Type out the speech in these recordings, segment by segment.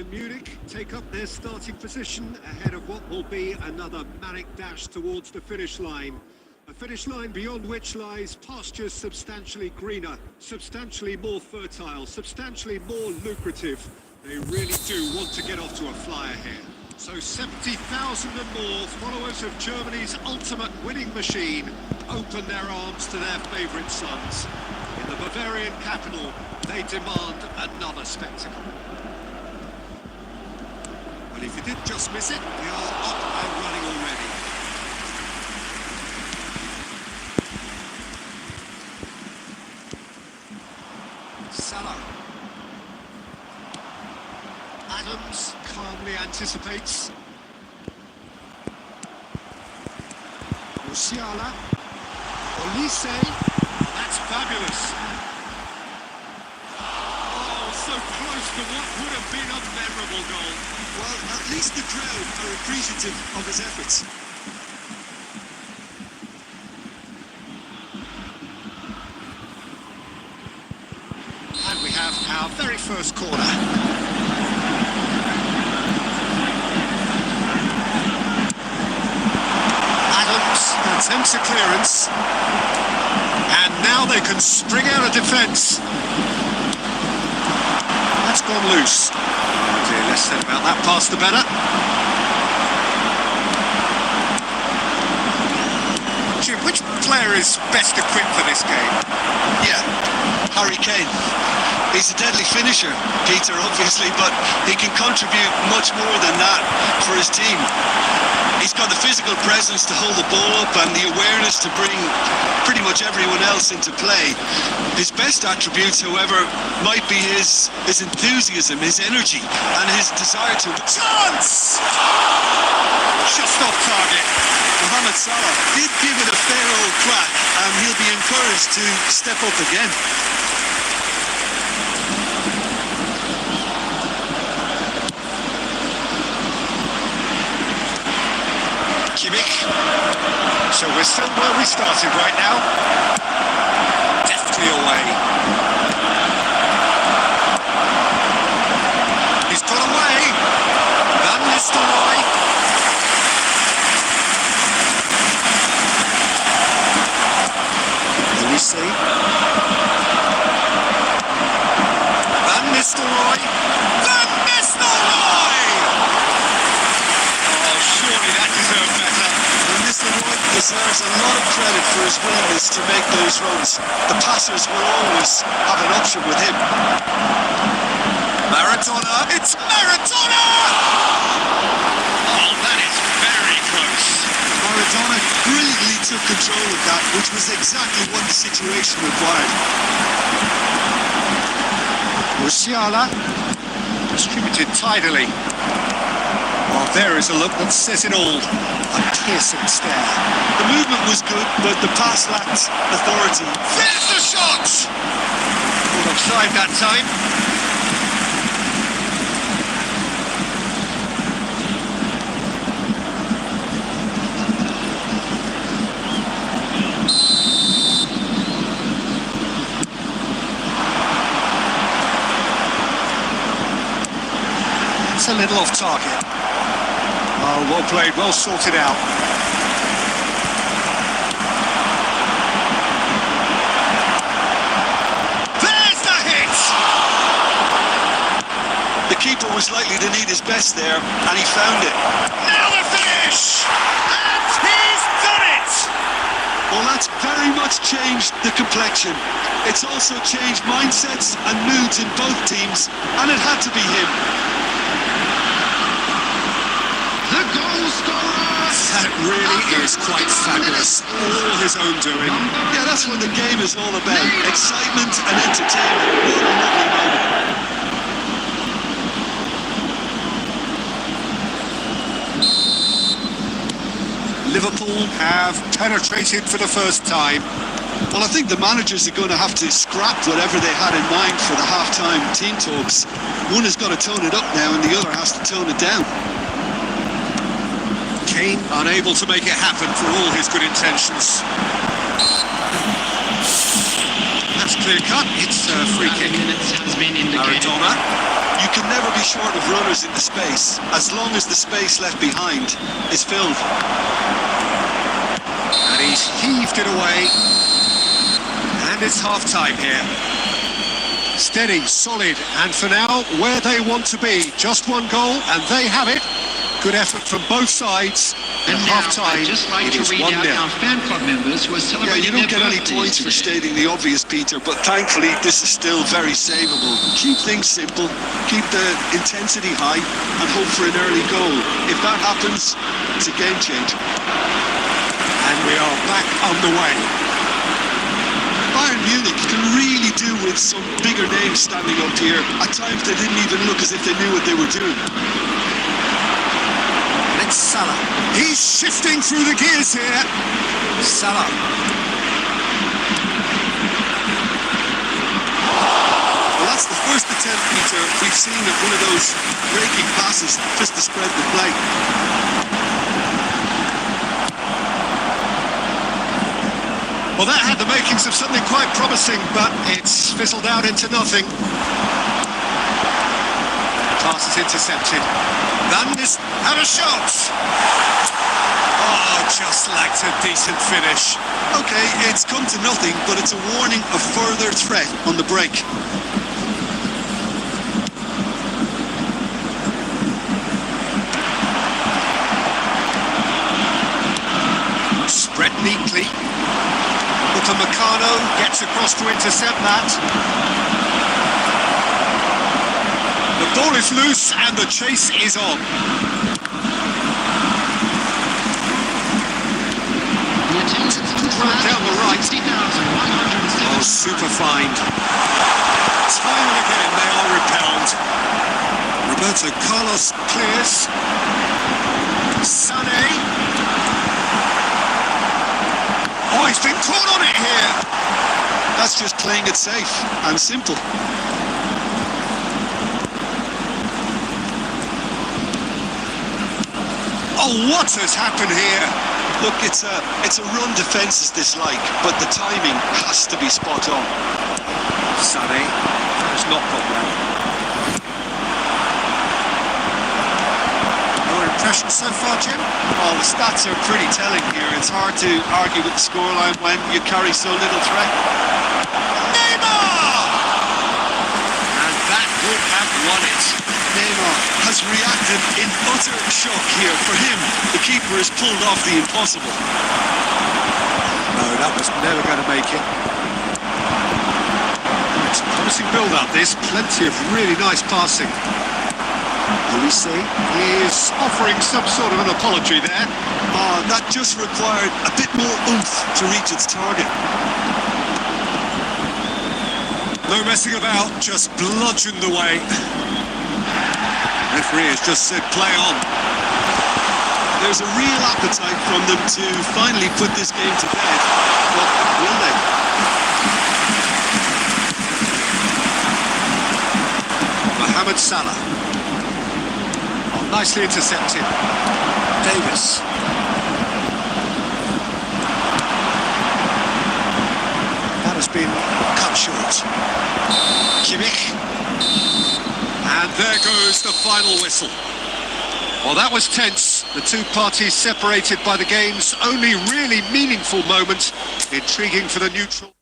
Bayern Munich take up their starting position ahead of what will be another manic dash towards the finish line. A finish line beyond which lies pastures substantially greener, substantially more fertile, substantially more lucrative. They really do want to get off to a flyer here. So 70,000 and more followers of Germany's ultimate winning machine open their arms to their favourite sons. In the Bavarian capital, they demand another spectacle. Well, if you did just miss it, we are up and running already. Salah. Adams calmly anticipates. Musiala. Olise. That's fabulous. Oh, so close to what would have been a memorable goal. Well, at least the crowd are appreciative of his efforts. And we have our very first corner. Adams attempts a clearance. And now they can spring out of defence. That's gone loose. Oh dear, less said about that pass the better. Jim, which player is best equipped for this game? Yeah, Harry Kane. He's a deadly finisher, Peter, obviously, but he can contribute much more than that for his team. He's got the physical presence to hold the ball up and the awareness to bring pretty much everyone else into play. His best attributes, however, might be his enthusiasm, his energy, and his desire to... Chance! Just off target. Mohamed Salah did give it a fair old crack, and he'll be encouraged to step up again. So we're still where we started right now. Deftly away. He's got away. Van Nistelrooy. Let me see. Van Nistelrooy. Van Nistelrooy! Oh, surely that deserved better. Nistelrooy deserves a lot of credit for his willingness to make those runs. The passers will always have an option with him. Maradona, it's Maradona! Oh, that is very close. Maradona brilliantly took control of that, which was exactly what the situation required. Musiala, distributed tidily. Well, there is a look that says it all. A piercing stare. The movement was good, but the pass lacked authority. There's the shot! Caught offside that time. It's a little off target. Oh, well played, well sorted out. There's the hit! The keeper was likely to need his best there, and he found it. Now the finish! And he's done it! Well, that's very much changed the complexion. It's also changed mindsets and moods in both teams, and it had to be him. The goal scorer! That really is quite fabulous. All his own doing. Yeah, that's what the game is all about. Excitement and entertainment. What a lovely moment. Liverpool have penetrated for the first time. Well, I think the managers are going to have to scrap whatever they had in mind for the half-time team talks. One has got to tone it up now and the other has to tone it down. Kane unable to make it happen for all his good intentions. That's clear cut. It's a free kick. Has been indicated. Maradona. You can never be short of runners in the space, as long as the space left behind is filled. And he's heaved it away. And it's half-time here. Steady, solid, and for now, where they want to be. Just one goal, and they have it. Good effort from both sides. And at now, half-time, I'd just like it to is read 1-0. out our fan club members who are Yeah, celebrating you don't their get any birthdays points for today. stating the obvious, Peter, but thankfully this is still very savable. Keep things simple, keep the intensity high, and hope for an early goal. If that happens, it's a game changer. And we are back underway. Bayern Munich can really do with some bigger names standing up here. At times they didn't even look as if they knew what they were doing. And it's Salah. He's shifting through the gears here. Salah. Well, that's the first attempt, Peter, we've seen of one of those breaking passes just to spread the play. Well, that had the makings of something quite promising, but it's fizzled out into nothing. Pass is intercepted. Van is had a shot. Oh, just lacked a decent finish. Okay, it's come to nothing, but it's a warning of further threat on the break. Spread neatly. Upamecano gets across to intercept that. The ball is loose and the chase is on. The attendance at the crowd Down the right. 60,107. Oh, super find. Time and again they are repelled. Roberto Carlos clears. Sané. Oh, he's been caught on it here. That's just playing it safe and simple. Oh, what has happened here? Look, it's a run defence is dislike, but the timing has to be spot on. Sané has not got well. Your impression so far, Jim? Well, the stats are pretty telling here. It's hard to argue with the scoreline when you carry so little threat. Neymar! And that would have won it. Neymar has reacted in utter shock here. For him, the keeper has pulled off the impossible. No, that was never going to make it. It's a promising build-up. There's plenty of really nice passing. Luisi is offering some sort of an apology there. That just required a bit more oomph to reach its target. No messing about, just bludgeoned away. Referee has just said play on. There's a real appetite from them to finally put this game to bed, but will they? Mohamed Salah. Oh, nicely intercepted. Davis. That has been cut short. Kimmich. And there goes the final whistle. Well, that was tense. The two parties separated by the game's only really meaningful moment. Intriguing for the neutral.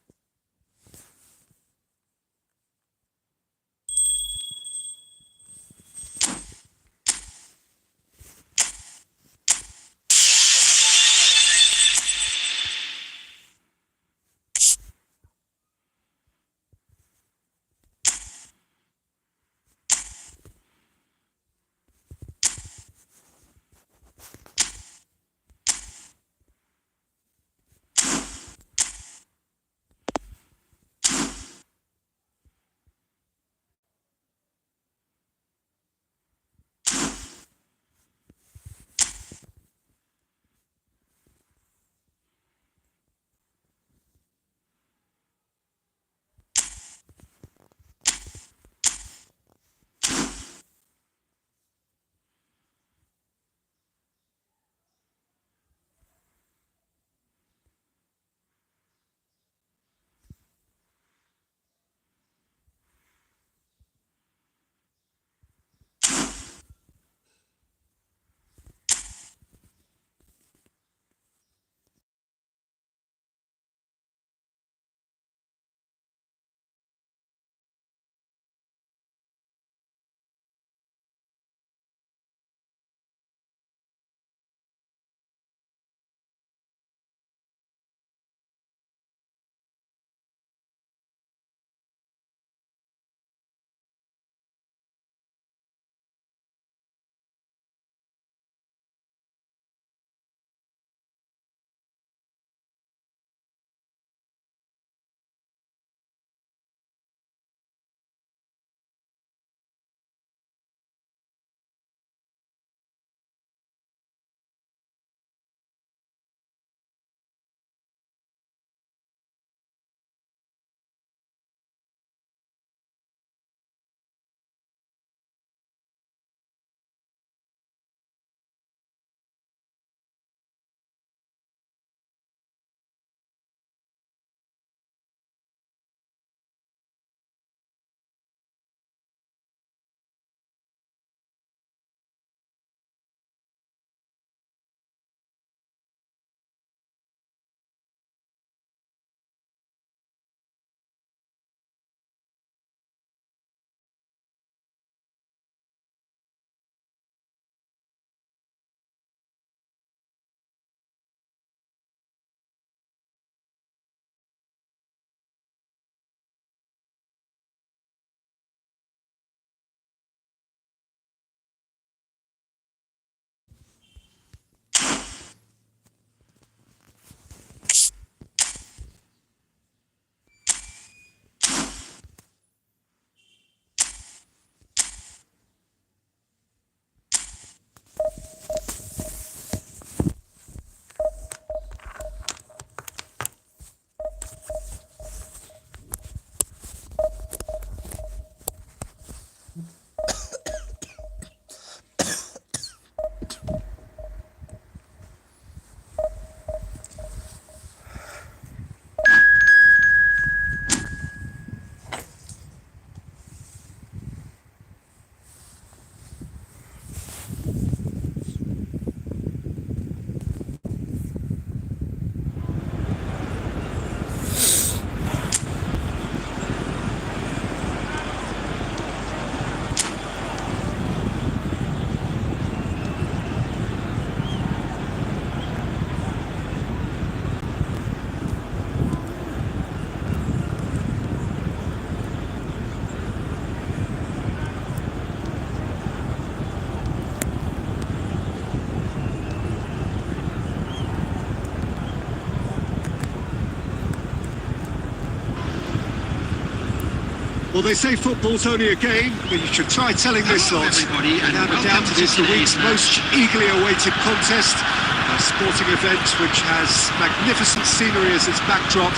Well, they say football's only a game, but you should try telling this Hello, lot. everybody, and Without a welcome doubt, to it is the today's week's most match. eagerly awaited contest. A sporting event which has magnificent scenery as its backdrop.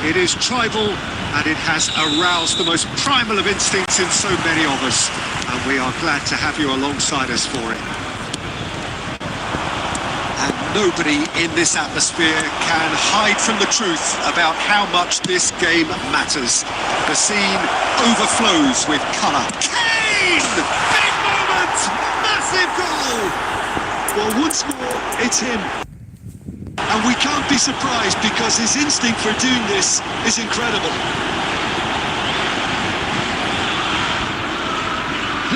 It is tribal, and it has aroused the most primal of instincts in so many of us. And we are glad to have you alongside us for it. And nobody in this atmosphere can hide from the truth about how much this game matters. The scene overflows with colour. Kane! Big moment! Massive goal! Well, once more, it's him. And we can't be surprised because his instinct for doing this is incredible.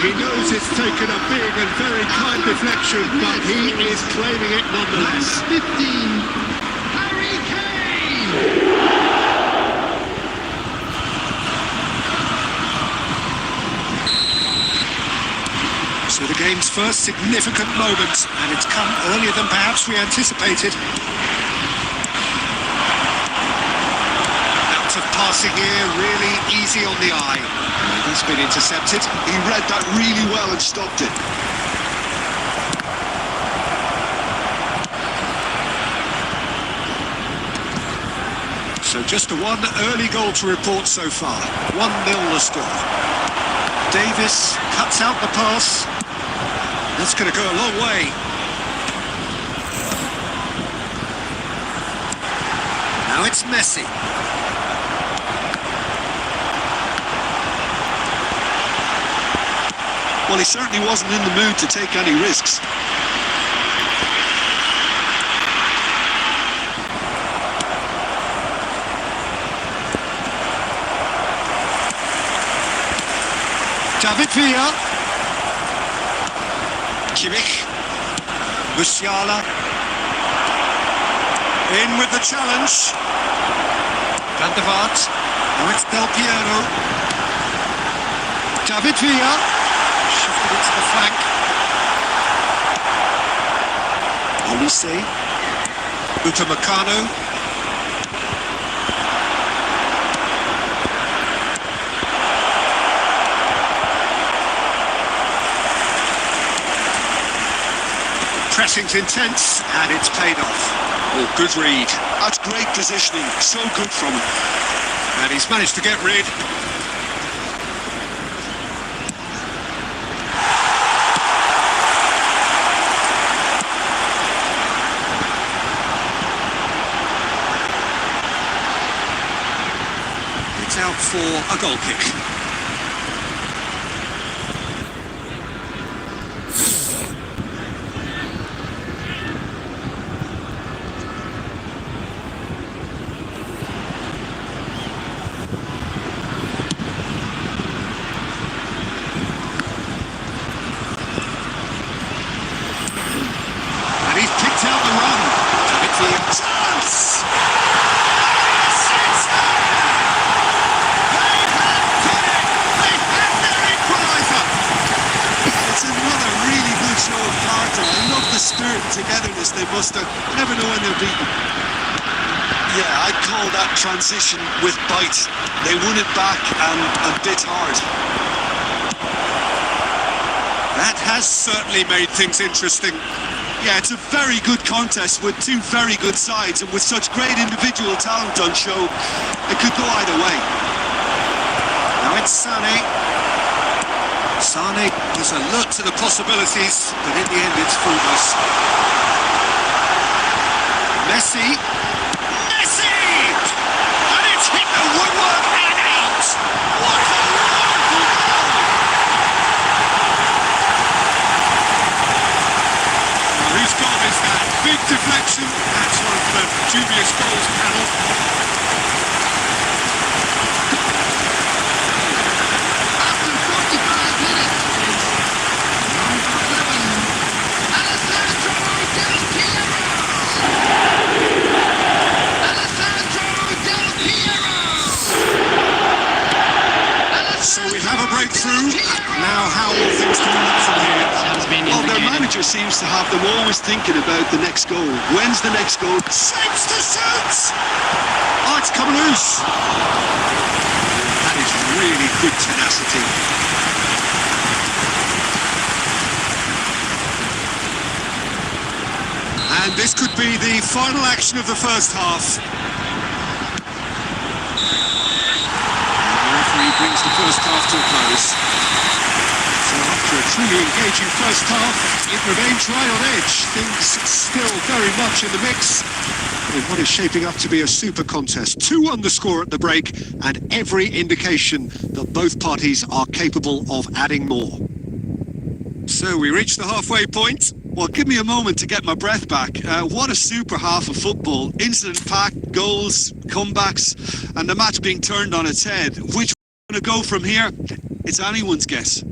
He knows it's taken a big and very kind deflection, but he is claiming it nonetheless. 15, Harry Kane! So the game's first significant moment, and it's come earlier than perhaps we anticipated. Out of passing here, really easy on the eye. He's been intercepted. He read that really well and stopped it. So just one early goal to report so far. 1-0 the score. Davis cuts out the pass. That's going to go a long way. Now it's Messi. Well, he certainly wasn't in the mood to take any risks. David Villa. Kimmich. Musiala. In with the challenge. Van der Vaart. Now it's Del Piero. David Villa. Shifted it to the flank. Olise. Upamecano. Pressing's intense, and it's paid off. Oh, good read. That's great positioning. So good from him. And he's managed to get rid. It's out for a goal kick. And he's picked out the run. David Villa. Chance! Yes, it's there! They have done it! They have their equaliser! It's another really good show of character. I love the spirit and togetherness they muster. You never know when they're beaten. Yeah, I'd call that transition with bite. They won it back and bit hard. That has certainly made things interesting. Yeah, it's a very good contest with two very good sides, and with such great individual talent on show, it could go either way. Now it's Sané. Sané is alert to the possibilities, but in the end it's fruitless. Messi. Messi! And it's hit the woodwork and out! What a wonderful goal! Whose goal is that? Big deflection. That's one for the dubious goals panel. After 45 minutes, it's number 11, Alessandro Del Piero! Alessandro Del Piero! So we have a breakthrough. Now how will things turn up from here? Has been Well, their indicated. manager seems to have them always thinking about the next goal. When's the next goal? Shapes to shoot! Oh, it's come loose. That is really good tenacity. And this could be the final action of the first half. Referee brings the first half to a close. So after a truly engaging first half, it remains right on edge. Things still very much in the mix in what is shaping up to be a super contest. 2-1 the score at the break, and every indication that both parties are capable of adding more. So we reach the halfway point. Well, give me a moment to get my breath back. What a super half of football. Incident-packed, goals, comebacks, and the match being turned on its head. Which way we're going to go from here? It's anyone's guess.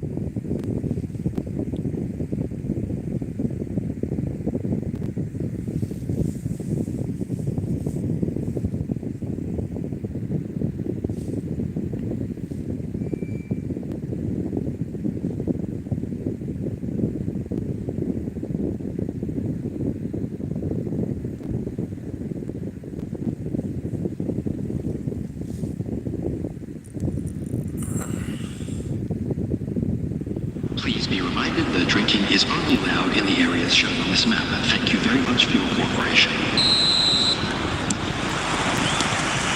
Please be reminded that drinking is only allowed in the areas shown on this map. Thank you very much for your cooperation.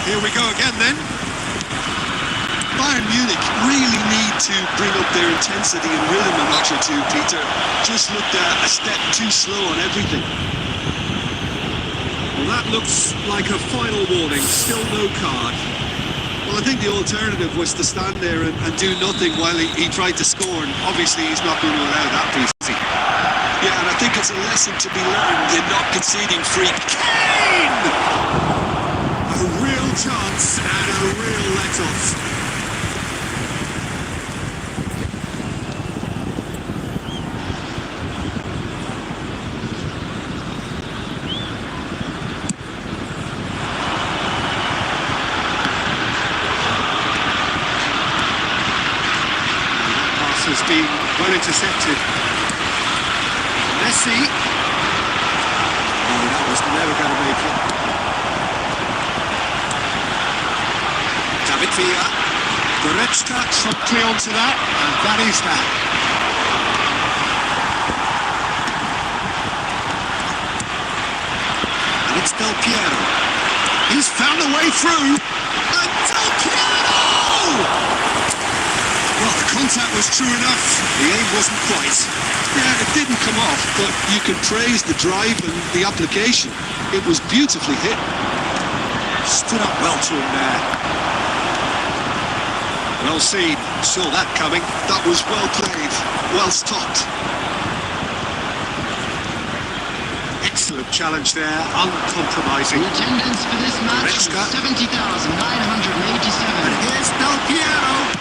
Here we go again then. Bayern Munich really need to bring up their intensity and rhythm a notch or two, Peter. Just looked a step too slow on everything. Well, that looks like a final warning. Still no card. Well, I think the alternative was to stand there and do nothing while he tried to score, and obviously he's not going to allow that piece, is he? Yeah, and I think it's a lesson to be learned in not conceding free. Kane! A real chance and a real let-off. Has been well intercepted. Messi. Oh, that was never going to make it. David Villa. Goretzka promptly onto that, and that is that. And it's Del Piero. He's found a way through. And Del Piero! Well, the contact was true enough. The aim wasn't quite. Yeah, it didn't come off, but you can praise the drive and the application. It was beautifully hit. Stood up well to him there. Well seen. Saw that coming. That was well played, well stopped. Excellent challenge there, uncompromising. The attendance for this match was Goretzka. 70,987. And here's Del Piero.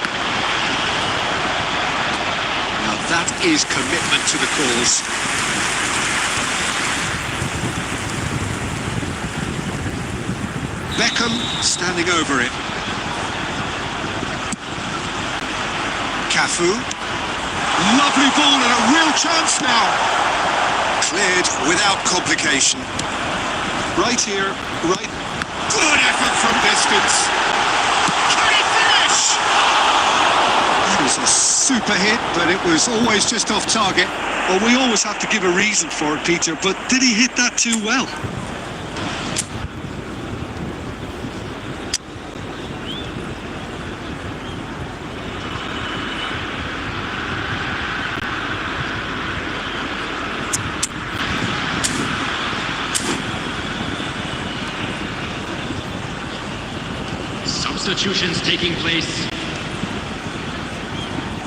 Now that is commitment to the cause. Beckham standing over it. Cafu. Lovely ball and a real chance now. Cleared without complication. Right here, right. Good effort from distance. Can he finish? That was a super hit, but it was always just off target. Well, we always have to give a reason for it, Peter, but did he hit that too well? Substitutions taking place.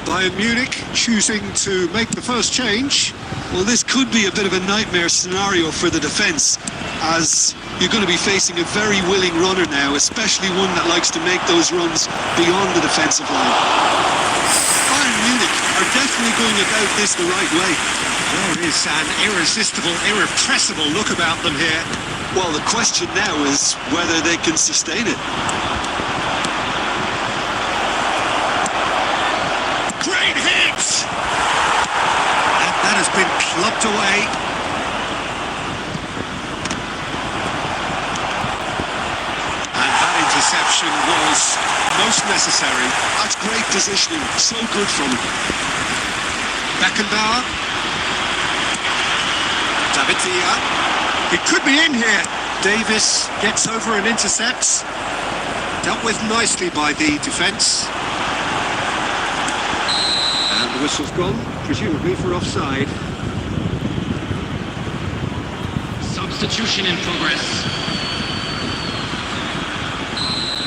Bayern Munich choosing to make the first change. Well, this could be a bit of a nightmare scenario for the defence, as you're going to be facing a very willing runner now, especially one that likes to make those runs beyond the defensive line. Bayern Munich are definitely going about this the right way. There is an irresistible, irrepressible look about them here. Well, the question now is whether they can sustain it. Great hit! And that has been clubbed away. And that interception interception was most necessary. That's great positioning, so good from him. Beckenbauer. David Villa. He could be in here. Davis gets over and intercepts. Dealt with nicely by the defence. And the whistle's gone, presumably for offside. Substitution in progress.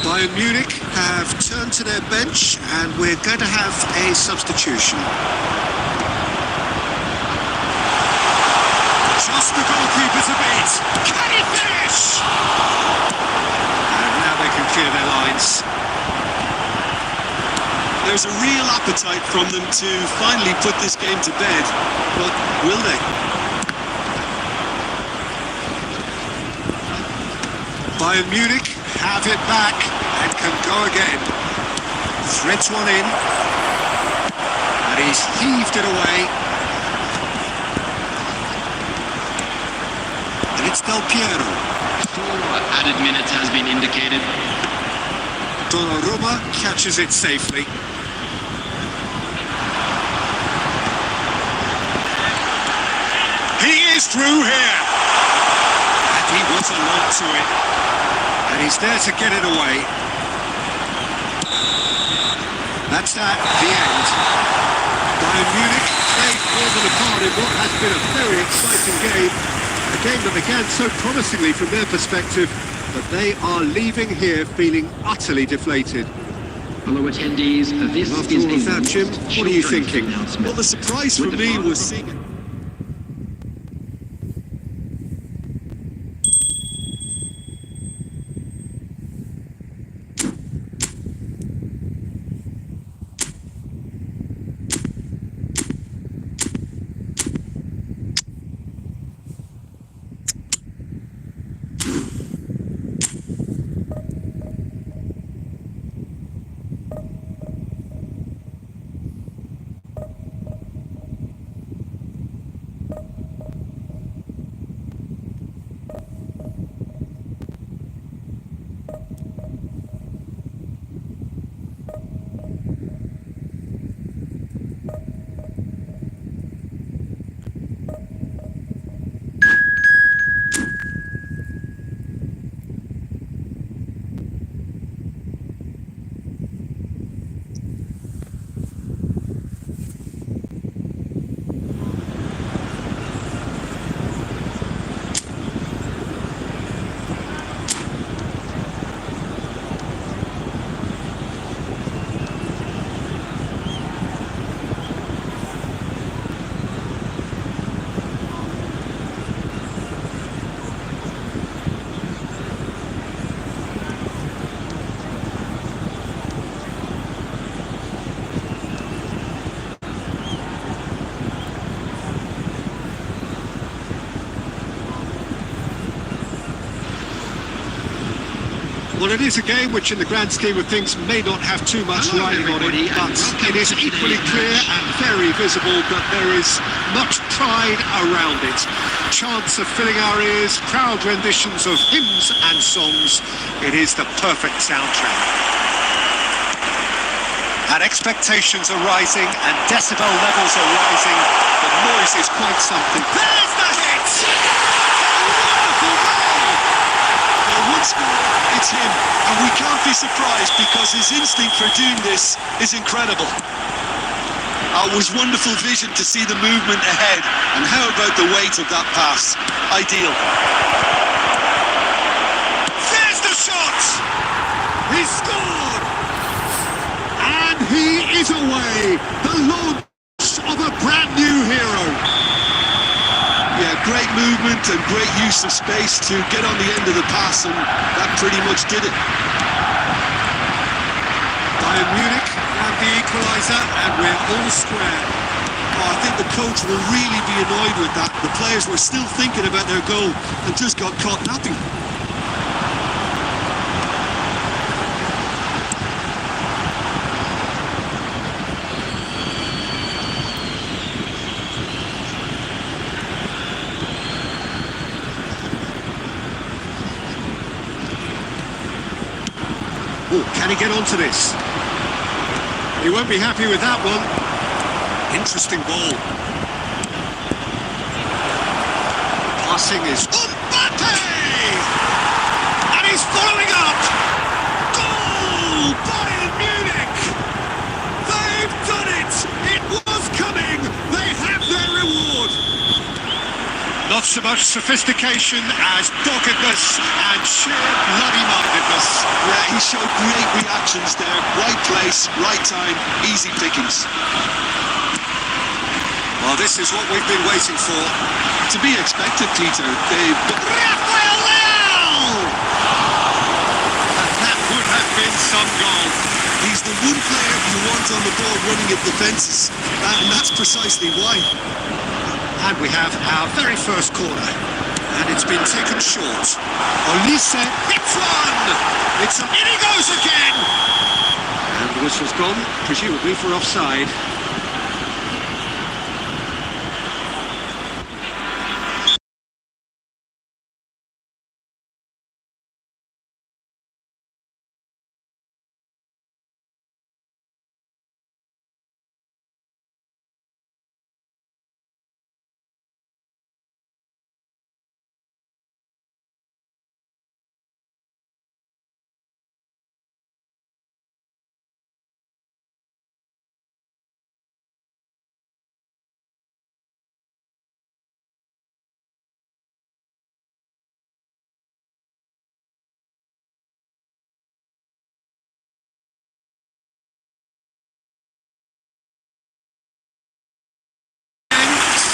Bayern Munich have turned to their bench and we're going to have a substitution. Just the goalkeeper's a bit. Can he finish? And now they can clear their lines. There's a real appetite from them to finally put this game to bed, but will they? Bayern Munich have it back and can go again. Threads one in. And he's heaved it away. And it's Del Piero. 4 added minutes has been indicated. Donnarumma catches it safely. He is through here. And he was along to it. And he's there to get it away. That's that, the end. Bayern Munich played more than a part in what has been a very exciting game. A game that began so promisingly from their perspective, but they are leaving here feeling utterly deflated. Fellow attendees, this After is all of that, Jim, what are you children's thinking? announcement. Well, the surprise for With the me following- was seeing... Well, it is a game which in the grand scheme of things may not have too much Hello, riding on it, everybody, and but welcome it is to equally today's clear match. and very visible that there is much pride around it. Chants are filling our ears, proud renditions of hymns and songs. It is the perfect soundtrack. And expectations are rising and decibel levels are rising. The noise is quite something. There's the hit! Wonderful goal! Well, once more, it's him, and we can't be surprised because his instinct for doing this is incredible. It was wonderful vision to see the movement ahead, and how about the weight of that pass? Ideal. There's the shot! He scored! And he is away! The launch of a brand new hero! Yeah, great movement and great use of space to get on the end of the pass, and that pretty much did it. Bayern Munich have the equaliser and we're all square. Oh, I think the coach will really be annoyed with that. The players were still thinking about their goal and just got caught napping. Oh, can he get onto this? He won't be happy with that one. Interesting ball. Passing is Mbappe! And he's following up! Goal! Bayern Munich! They've done it! It was coming! They have their reward! Not so much sophistication as doggedness and sheer bloody-mindedness. Yeah, he showed great reactions there. Right place, right time, easy pickings. Well, this is what we've been waiting for. To be expected, Peter. Rafael Leao! And that would have been some goal. He's the one player you want on the ball running at defences. And that's precisely why. And we have our very first corner. And it's been taken short. Olise hits one! In he goes again! And the whistle's gone, presumably for offside.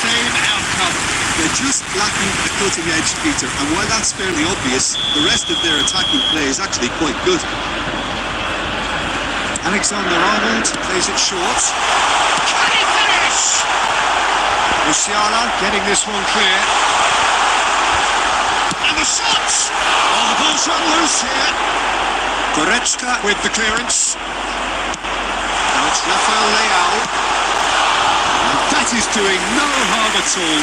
Same outcome. They're just lacking a cutting edge, Peter. And while that's fairly obvious, the rest of their attacking play is actually quite good. Alexander-Arnold plays it short. Can he finish? Musiala getting this one clear. And the shot! Oh, the ball's run loose here. Goretzka with the clearance. Now it's Rafael Leao. And that is doing no harm at all.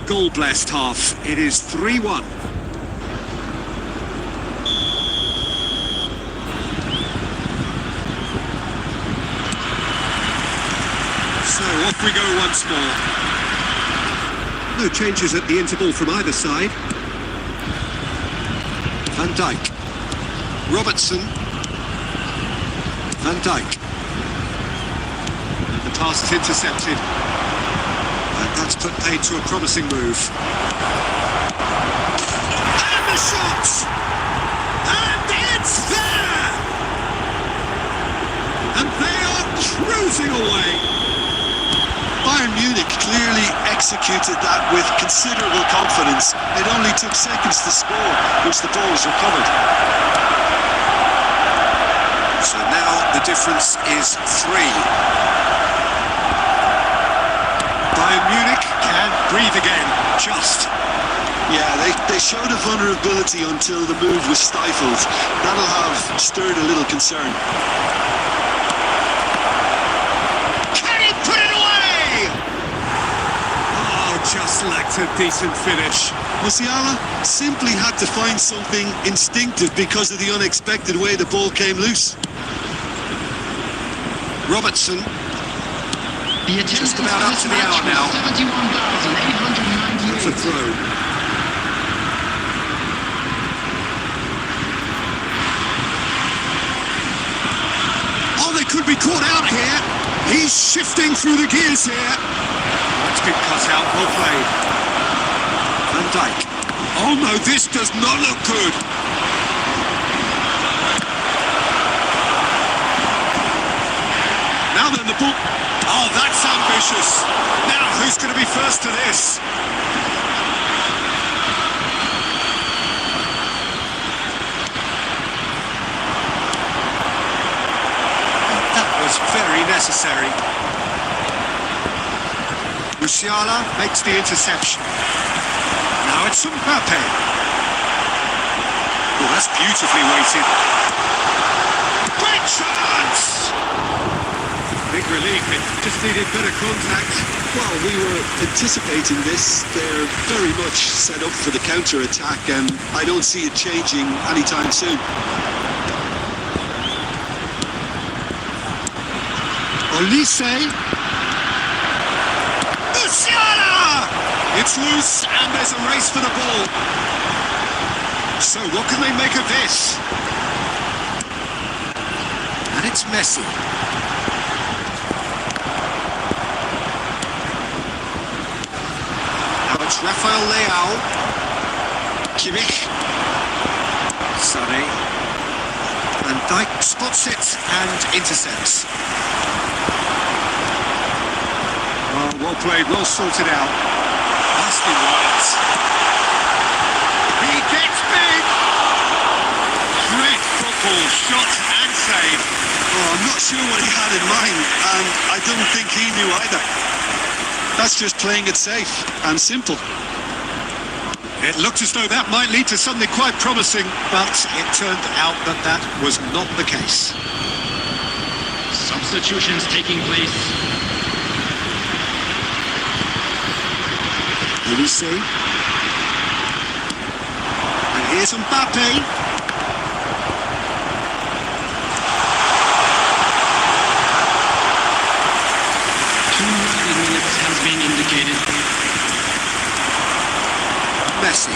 Goal-blessed half. It is 3-1. So off we go once more. No changes at the interval from either side. Van Dijk. Robertson. Van Dijk. And the pass is intercepted. And that's put paid to a promising move. And the shot! And it's there! And they are cruising away. Bayern Munich clearly executed that with considerable confidence. It only took seconds to score, which the ball was recovered. So now the difference is 3. Bayern Munich can breathe again, just. Yeah, they showed a vulnerability until the move was stifled. That'll have stirred a little concern. Can he put it away? Oh, just lacked a decent finish. Musiala simply had to find something instinctive because of the unexpected way the ball came loose. Robertson. The attendance Just about up to the hour now. 71,898. It's a throw. Oh, they could be caught out here. He's shifting through the gears here. That's been cut out. Well played. Van Dijk. Oh no, this does not look good. Now then, the ball. Oh, that's ambitious. Now, who's going to be first to this? That was very necessary. Musiala makes the interception. Now it's Mbappe. Oh, that's beautifully weighted. Great chance! Big relief, it just needed better contact. Well, we were anticipating this. They're very much set up for the counter-attack, and I don't see it changing anytime soon. Olise. Musiala! It's loose, and there's a race for the ball. So what can they make of this? And it's Messi. It's Rafael Leao, Kimmich, Sané, and Dijk spots it and intercepts. Oh, well played, well sorted out. Nicely worked. He gets big. Great football, shot and save. Oh, I'm not sure what he had in mind, and I don't think he knew either. That's just playing it safe and simple. It looked as though that might lead to something quite promising, but it turned out that that was not the case. Substitutions taking place. Olise. And here's Mbappe. Has been indicated. Messi.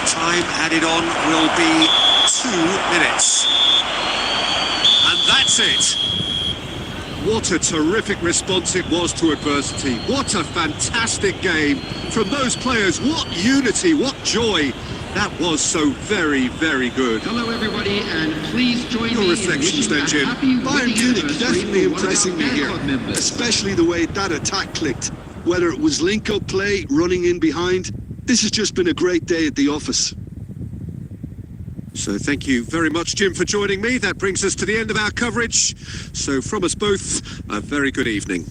Time added on will be 2 minutes. And that's it. What a terrific response it was to adversity. What a fantastic game from those players. What unity, what joy. That was so very, very good. Hello, everybody, and please join Your me reflections in then, wishing Jim. a happy Bayern wedding Munich anniversary definitely for one of impressing our me fan here, club members. especially the way that attack clicked. Whether it was link-up play, running in behind, this has just been a great day at the office. So thank you very much, Jim, for joining me. That brings us to the end of our coverage. So from us both, a very good evening.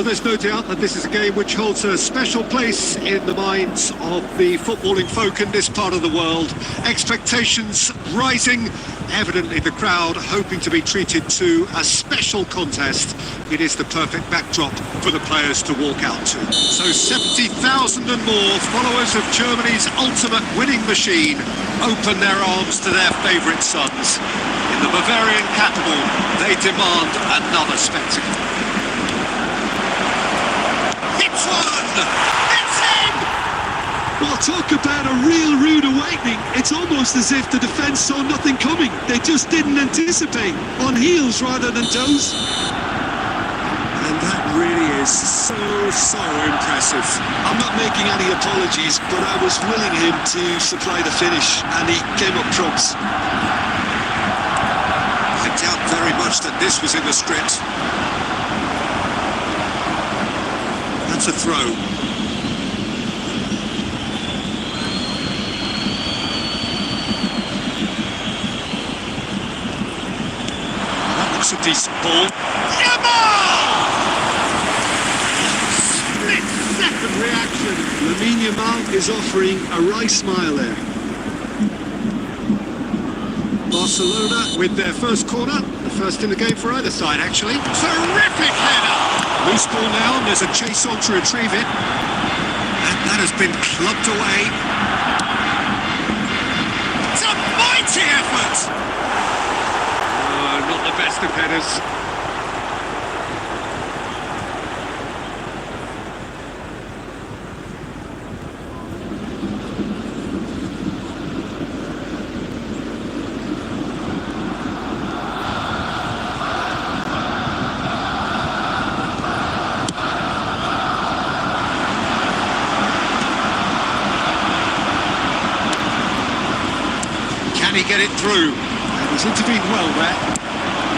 Well, there's no doubt that this is a game which holds a special place in the minds of the footballing folk in this part of the world. Expectations rising, evidently the crowd hoping to be treated to a special contest. It is the perfect backdrop for the players to walk out to. So 70,000 and more followers of Germany's ultimate winning machine open their arms to their favourite sons. In the Bavarian capital, they demand another spectacle. It's one! It's in! Well, talk about a real rude awakening. It's almost as if the defence saw nothing coming. They just didn't anticipate. On heels rather than toes. And that really is so impressive. I'm not making any apologies, but I was willing him to supply the finish, and he came up trumps. I doubt very much that this was in the script. That's a throw. That looks a decent ball. Split-second reaction. Lamine Yamal is offering a wry smile there. Barcelona with their first corner, the first in the game for either side actually. Terrific header! Loose ball now and there's a chase on to retrieve it. And that has been clubbed away. It's a mighty effort! Not the best of headers. Can he get it through? He's intervened well there.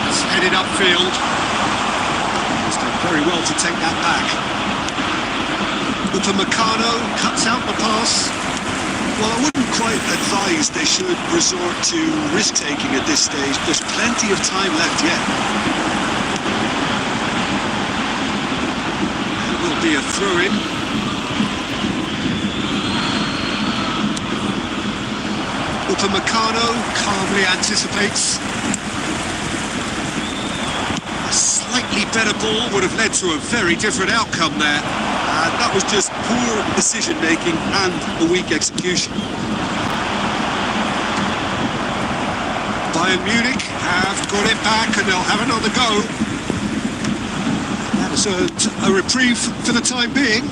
He's headed upfield. He's done very well to take that back. Upamecano cuts out the pass. Well, I wouldn't quite advise they should resort to risk-taking at this stage. There's plenty of time left yet. There will be a throw-in. Upamecano calmly anticipates. A slightly better ball would have led to a very different outcome there. And that was just poor decision-making and a weak execution. Bayern Munich have got it back and they'll have another go. That has earned a reprieve for the time being.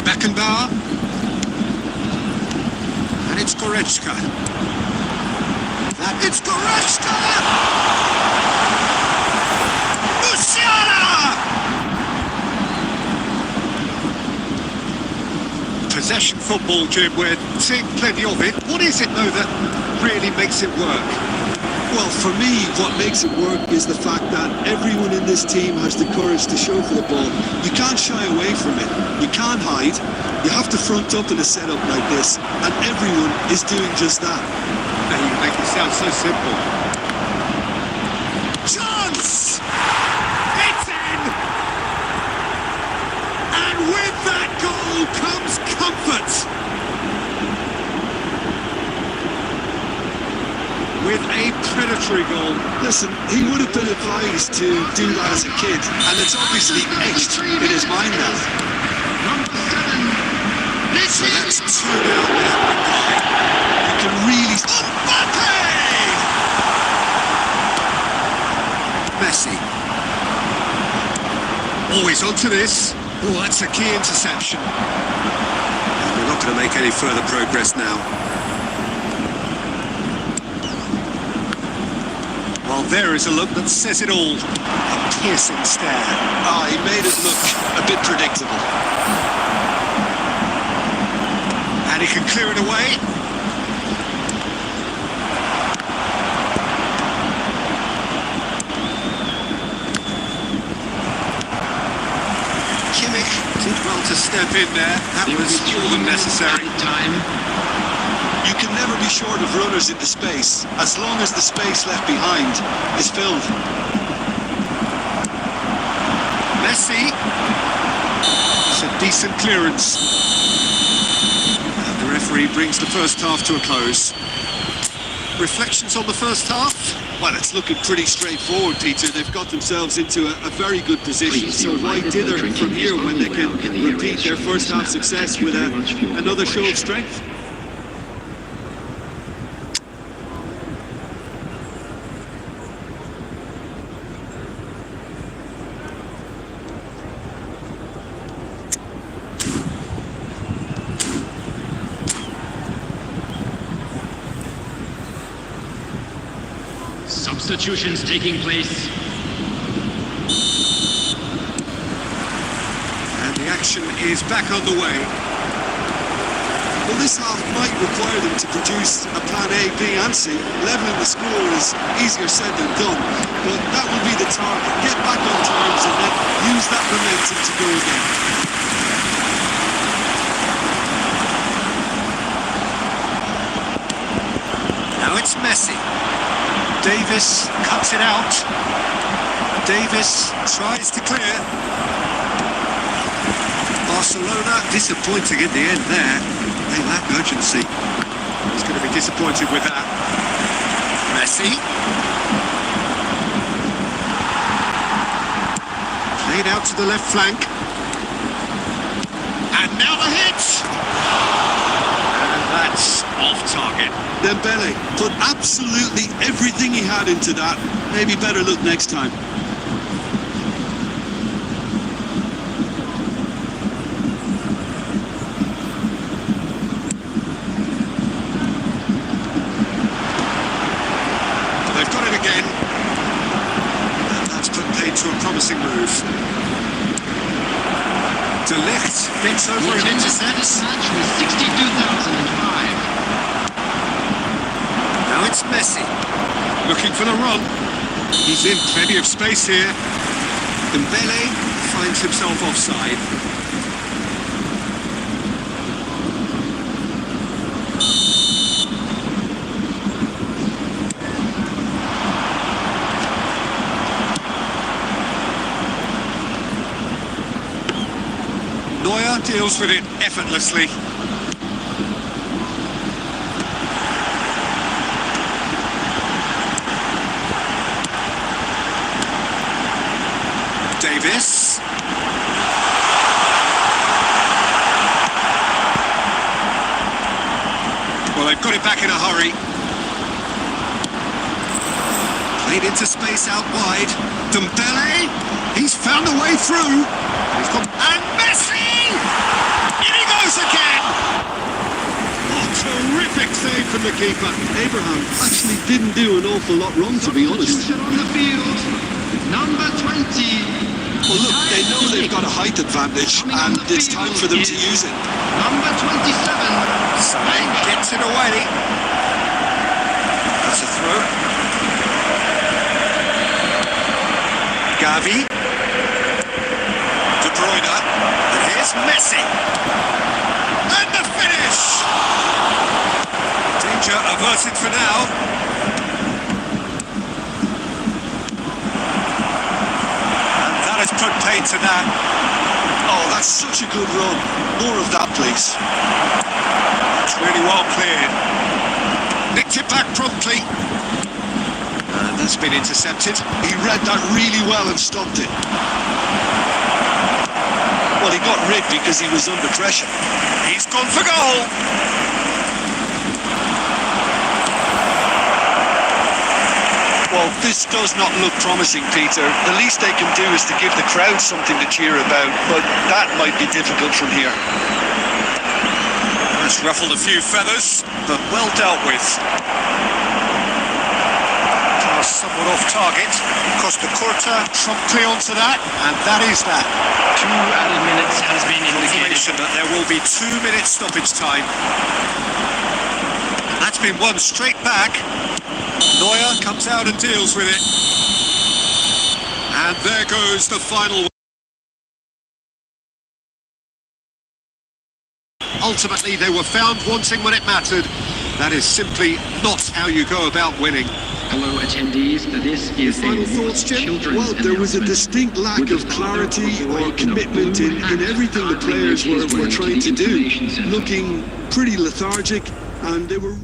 Beckenbauer. And it's Goretzka. It's Goretzka! Musiala! Possession football, Jim, we're seeing plenty of it. What is it, though, that really makes it work? Well, for me, what makes it work is the fact that everyone in this team has the courage to show for the ball. You can't shy away from it. You can't hide. You have to front up in a setup like this, and everyone is doing just that. Now you make it sound so simple. Chance! It's in! And with that goal comes comfort! With a predatory goal. Listen, he would have been advised to do that as a kid, and it's obviously etched in his mind now. So that's 2 now. You can really... Mbappe! Messi. Always onto this. Oh, that's a key interception. We're not going to make any further progress now. Well, there is a look that says it all. A piercing stare. He made it look a bit predictable. And he can clear it away. Kimmich did well to step in there. That was more than necessary. Time. You can never be short of runners into space, as long as the space left behind is filled. Messi. It's a decent clearance. And the referee brings the first half to a close. Reflections on the first half? Well, it's looking pretty straightforward, Peter. They've got themselves into a very good position. Please be So why reminded dither the drinking from here is when they only can allowed in the repeat areas their shown first on half this map. success Thank you with very much for your another show of cooperation. strength? Substitutions taking place. And the action is back underway. Well, this half might require them to produce a plan A, B and C. Levelling the score is easier said than done, but that will be the target. Get back on terms and then use that momentum to go again. Now it's Messi. Davis cuts it out. Davis tries to clear. Barcelona disappointing in the end there. They lack urgency. He's going to be disappointed with that. Messi. Played out to the left flank. And now the hit! And that's off target. Dembele put absolutely everything he had into that. Maybe better look next time. They've got it again. And that's put paid to a promising move. De Ligt gets over The and attendance at intercepts. this match was 62,005. Now it's Messi. Looking for the run. He's in plenty of space here. Dembele finds himself offside. Neuer deals with it effortlessly. Davis. Well, they've got it back in a hurry. Played into space out wide. Dembele. He's found a way through. He's got... And Messi! In he goes again! Oh, terrific save from the keeper. Abraham actually didn't do an awful lot wrong, to be honest. Substitution on the field. Number 20. Well, look, they know they've got a height advantage, and it's time for them to use it. Number 27. Salah gets it away. That's a throw. Gavi. De Bruyne. And here's Messi. And the finish! Danger averted for now. Has put paid to that. Oh, that's such a good run. More of that, please. It's really well cleared. Nicked it back promptly. And that's been intercepted. He read that really well and stopped it. Well, he got rid because he was under pressure. He's gone for goal. Well, this does not look promising, Peter. The least they can do is to give the crowd something to cheer about, but that might be difficult from here. That's ruffled a few feathers, but well dealt with. Pass somewhat off target. Costa Curta promptly onto that, and that is that. 2 added minutes has been indicated. Confirmation that there will be 2 minutes stoppage time. And that's been won straight back. Neuer comes out and deals with it. And there goes the final. Ultimately, they were found wanting when it mattered. That is simply not how you go about winning. Hello, attendees. This is Final a thoughts, Jim? children's Well, there was a announcement. distinct lack With of his father on clarity the way or in a commitment blue in hat, everything the kindly players make his were way trying the to do. information center. Looking pretty lethargic, and they were...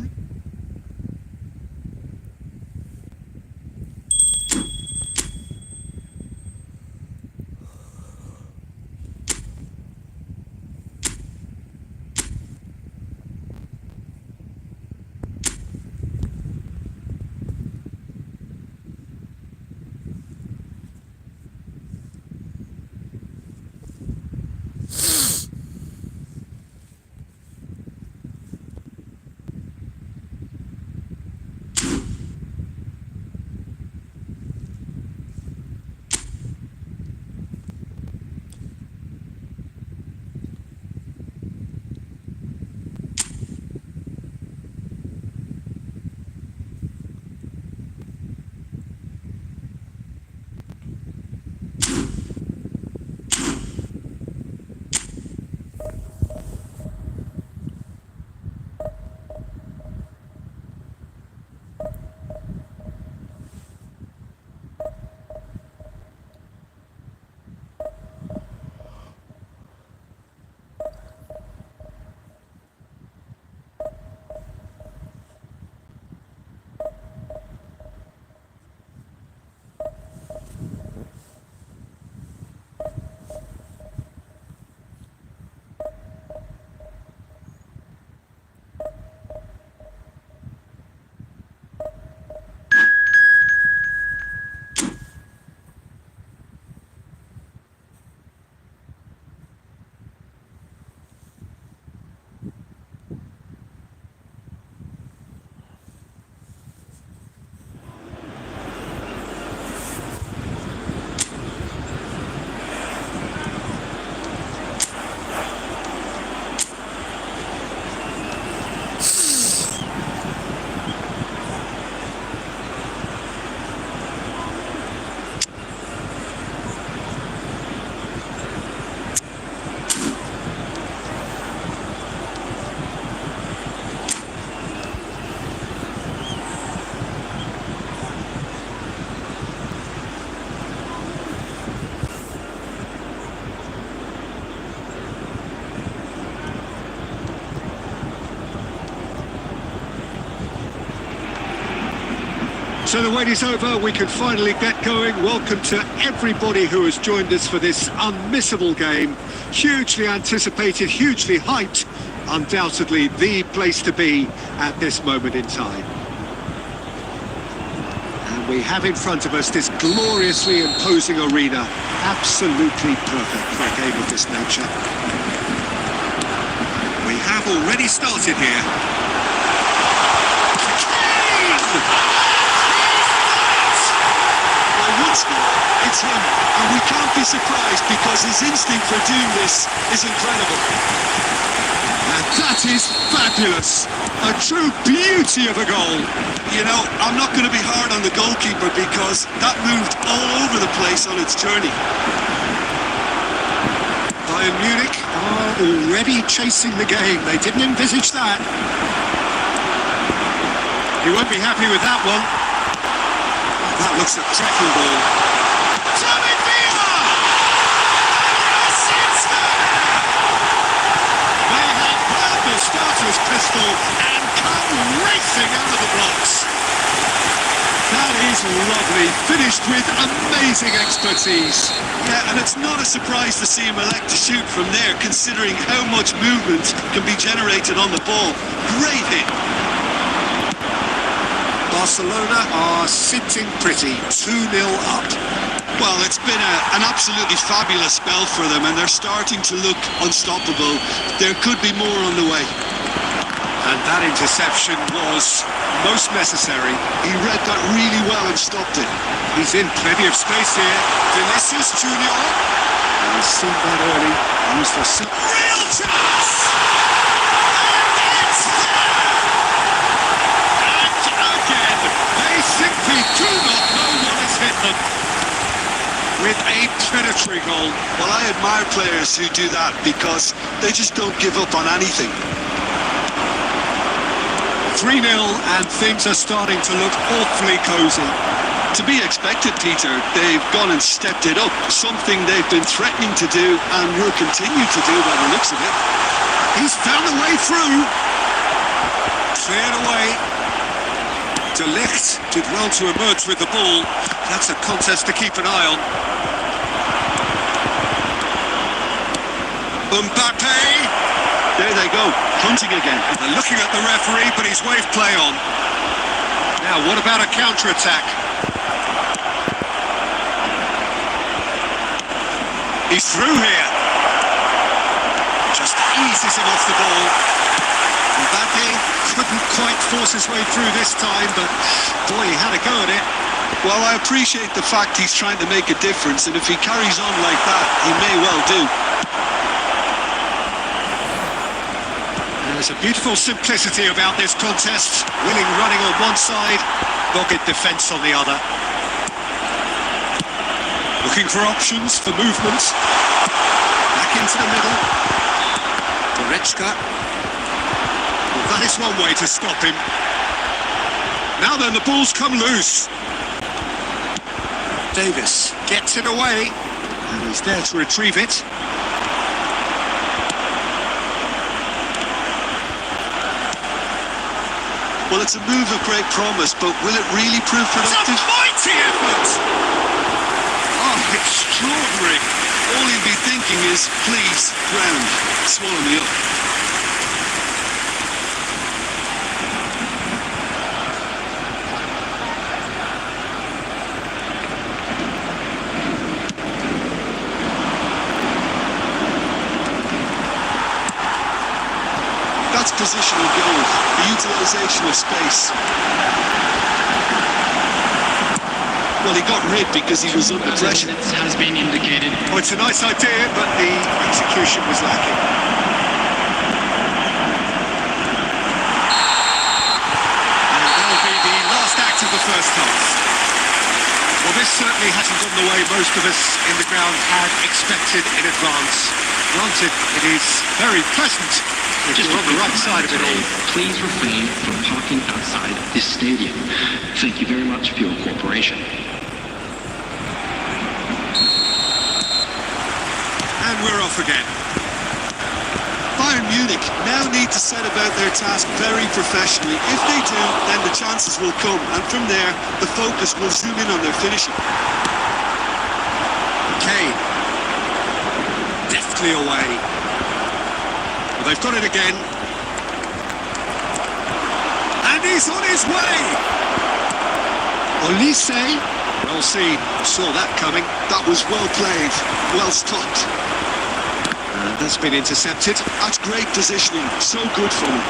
So the wait is over, we can finally get going. Welcome to everybody who has joined us for this unmissable game. Hugely anticipated, hugely hyped. Undoubtedly the place to be at this moment in time. And we have in front of us this gloriously imposing arena. Absolutely perfect for a game of this nature. We have already started here. It's him, and we can't be surprised because his instinct for doing this is incredible. And that is fabulous. A true beauty of a goal. You know, I'm not going to be hard on the goalkeeper because that moved all over the place on its journey. Bayern Munich are already chasing the game. They didn't envisage that. You won't be happy with that one. That looks a cracking ball. David Villa! They have heard the starter's pistol and come racing out of the blocks. That is lovely, finished with amazing expertise. Yeah, and it's not a surprise to see him elect to shoot from there, considering how much movement can be generated on the ball. Great hit. Barcelona are sitting pretty, 2-0 up. Well, it's been an absolutely fabulous spell for them, and they're starting to look unstoppable. There could be more on the way. And that interception was most necessary. He read that really well and stopped it. He's in plenty of space here. Vinicius Junior. He's seen that early. Used for some real chance. And it's there. And again, they simply do not know what has hit them. With a predatory goal. Well, I admire players who do that because they just don't give up on anything. 3-0 and things are starting to look awfully cosy. To be expected, Peter. They've gone and stepped it up, something they've been threatening to do and will continue to do by the looks of it. He's found a way through. Cleared away. De Ligt did well to emerge with the ball. That's a contest to keep an eye on. Mbappe! There they go, hunting again. They're looking at the referee, but he's waved play on. Now, what about a counter-attack? He's through here. Just eases him off the ball. Mbappe couldn't quite force his way through this time, but boy, he had a go at it. Well, I appreciate the fact he's trying to make a difference, and if he carries on like that, he may well do. There's a beautiful simplicity about this contest. Willing running on one side, dogged defence on the other. Looking for options, for movement. Back into the middle. Goretzka. Well, that is one way to stop him. Now then, the ball's come loose. Davis gets it away. And he's there to retrieve it. Well, it's a move of great promise, but will it really prove productive? It's a mighty effort! Oh, extraordinary. All he'll be thinking is, please, ground, swallow me up. That's positional goal, the utilisation of space. Well, he got rid because he was under pressure. Has been indicated. Oh, it's a nice idea, but the execution was lacking. And that'll be the last act of the first half. Well, this certainly hasn't gone the way most of us in the ground had expected in advance. Granted, it is very pleasant if you're on the right side of it all. Please refrain from parking outside this stadium. Thank you very much for your cooperation. And we're off again. Bayern Munich now need to set about their task very professionally. If they do, then the chances will come, and from there, the focus will zoom in on their finishing. Kane. Deftly away. Well, they've got it again. And he's on his way! Olise. Well seen. Saw that coming. That was well played, well stopped. And that's been intercepted. That's great positioning, so good for him.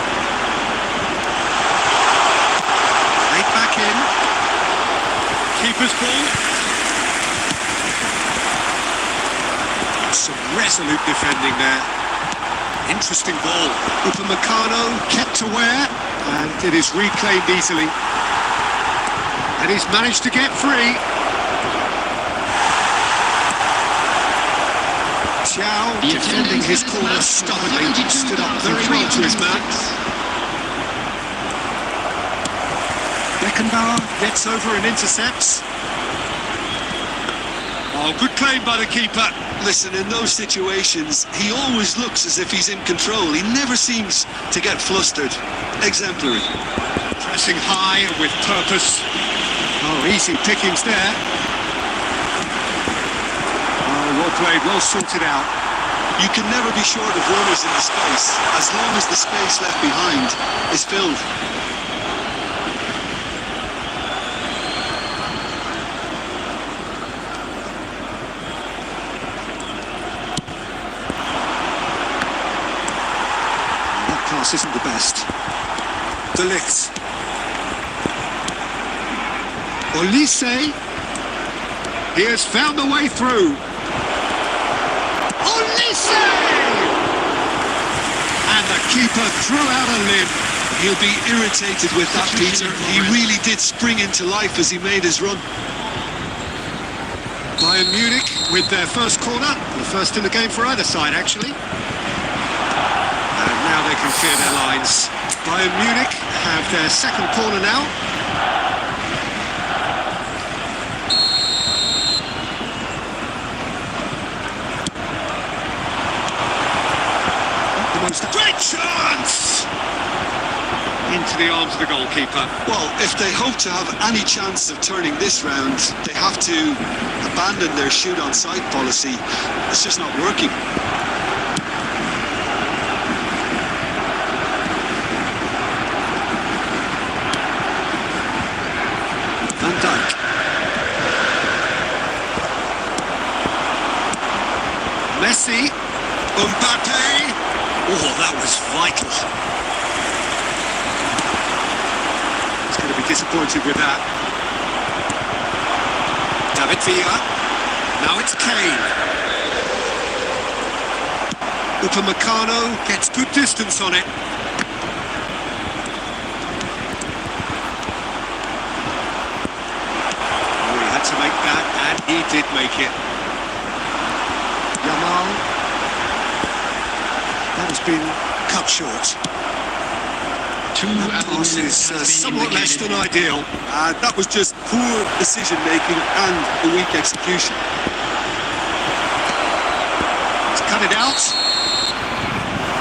Right back in. Keeper's ball. Some resolute defending there. Interesting ball. Upamecano kept aware, and it is reclaimed easily. And he's managed to get free. Thiaw defending his corner stubbornly, stood up very well to his man. Beckenbauer gets over and intercepts. Oh, good claim by the keeper. Listen, in those situations, he always looks as if he's in control. He never seems to get flustered. Exemplary. Pressing high and with purpose. Oh, easy pickings there. Oh, well played, well sorted out. You can never be short of runners in the space, as long as the space left behind is filled. That pass isn't the best. De Ligt. Olise. He has found a way through. Olise! And the keeper threw out a limb. He'll be irritated with that, Peter. He really did spring into life as he made his run. Bayern Munich with their first corner. The first in the game for either side, actually. And now they can clear their line. sidelines. Bayern Munich have their second corner now. Great chance! Into the arms of the goalkeeper. Well, if they hope to have any chance of turning this round, they have to abandon their shoot on sight policy. It's just not working. Van Dijk. Messi. Mbappe. Oh, that was vital. He's going to be disappointed with that. David Villa. Now it's Kane. Upamecano gets good distance on it. Oh, he had to make that, and he did make it. Yamal. That has been cut short. That pass is somewhat less than ideal. That was just poor decision-making and a weak execution. He's cut it out.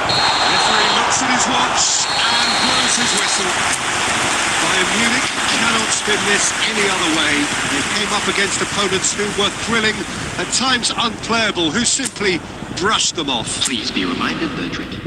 The referee looks at his watch and blows his whistle. Bayern Munich cannot spin this any other way. They came up against opponents who were thrilling, at times unplayable, who simply brushed them off. Please be reminded the drinking.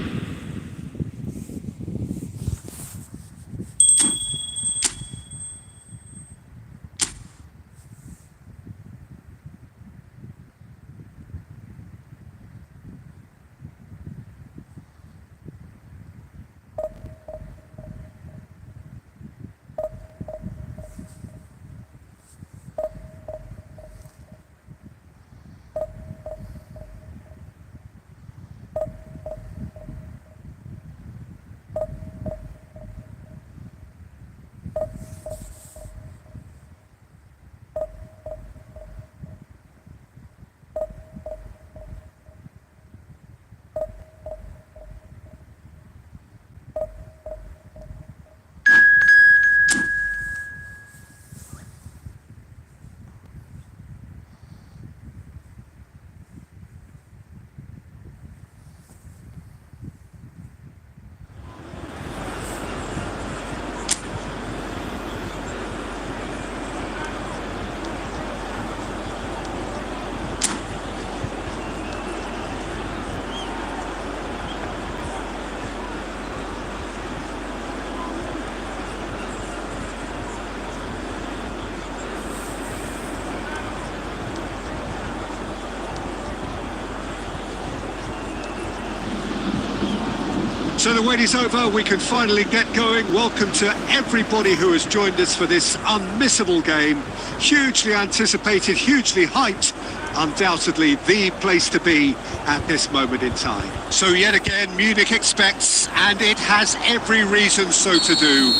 So the wait is over, we can finally get going. Welcome to everybody who has joined us for this unmissable game. Hugely anticipated, hugely hyped. Undoubtedly the place to be at this moment in time. So yet again, Munich expects, and it has every reason so to do.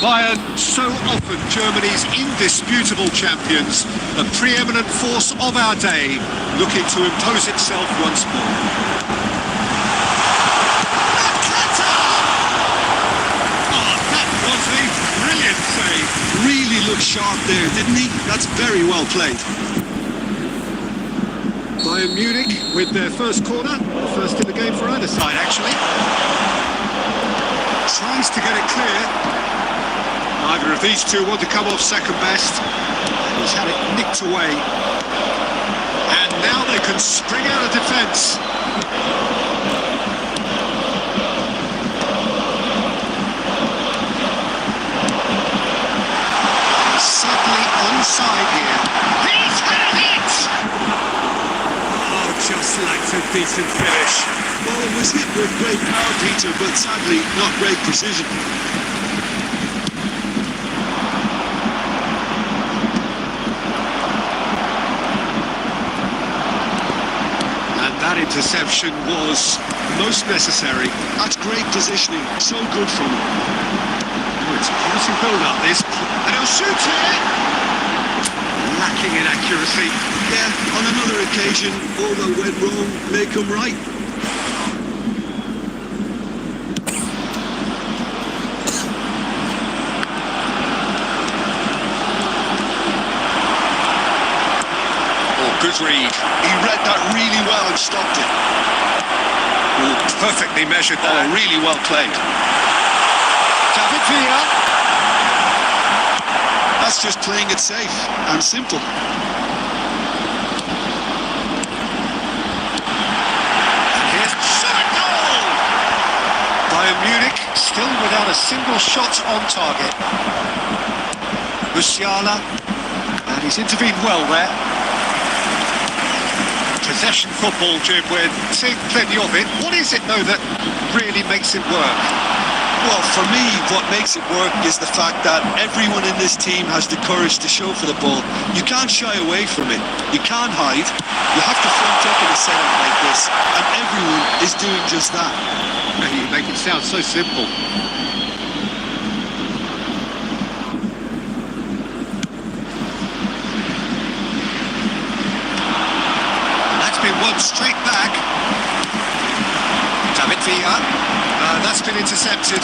Bayern, so often Germany's indisputable champions, the preeminent force of our day, looking to impose itself once more. Really looked sharp there, didn't he? That's very well played. Bayern Munich with their first corner, the first in the game for either side actually. Tries to get it clear. Neither of these two want to come off second best. He's had it nicked away. And now they can spring out of defence. Onside here. He's had a hit! Oh, just lacks a decent finish. Well, it was hit with great power, Peter, but sadly not great precision. And that interception was most necessary. That's great positioning, so good from him. Oh, it's a promising build-up, this. And he'll shoot here! Lacking in accuracy. Yeah, on another occasion, all that went wrong may come right. keeper's read. He read that really well and stopped it. Ooh, perfectly measured there. Oh, really well played. David Villa. That's just playing it safe and simple. Here's shot, goal! Bayern Munich still without a single shot on target. Musiala, and he's intervened well there. Possession football, Jim, we're seeing plenty of it. What is it, though, that really makes it work? Well, for me, what makes it work is the fact that everyone in this team has the courage to show for the ball. You can't shy away from it. You can't hide. You have to front up in a setup like this, and everyone is doing just that. You make it sound so simple. That's been won straight back. David Villa. That's been intercepted.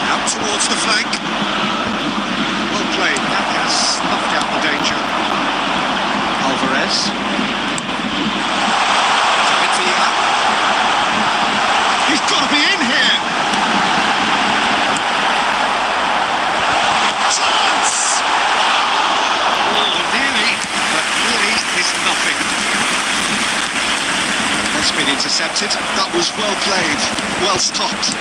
Out towards the flank. Well played. That has snuffed out the danger. Alvarez. David Villa. He's got to be in here. Chance! Oh, nearly, but nearly is nothing. That's been intercepted. That was well played, well stopped.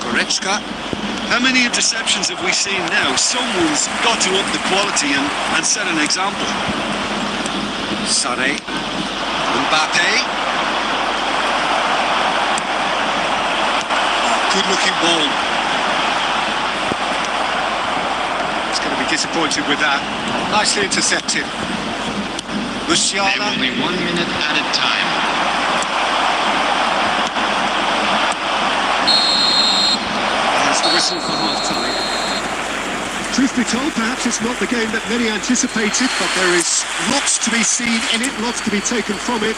Goretzka. How many interceptions have we seen now? Someone's got to up the quality and set an example. Sané. Mbappe. Good looking ball. He's going to be disappointed with that. Nicely intercepted. Musiala. Only 1 minute at a time. There's the whistle for half-time. Truth be told, perhaps it's not the game that many anticipated, but there is lots to be seen in it, lots to be taken from it.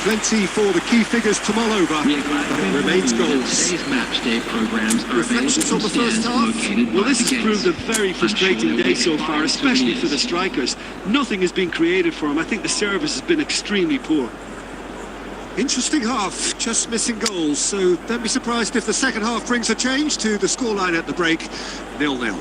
Plenty for the key figures to mull over. We are glad to It remains inform you that goals. today's match day programs are Reflections available on the from first stands half? located Well, by this the has gates. proved a very frustrating I'm sure day you'll so get far, far especially for the souvenirs. strikers. Nothing has been created for them. I think the service has been extremely poor. Interesting half, just missing goals, so don't be surprised if the second half brings a change to the scoreline at the break, 0-0.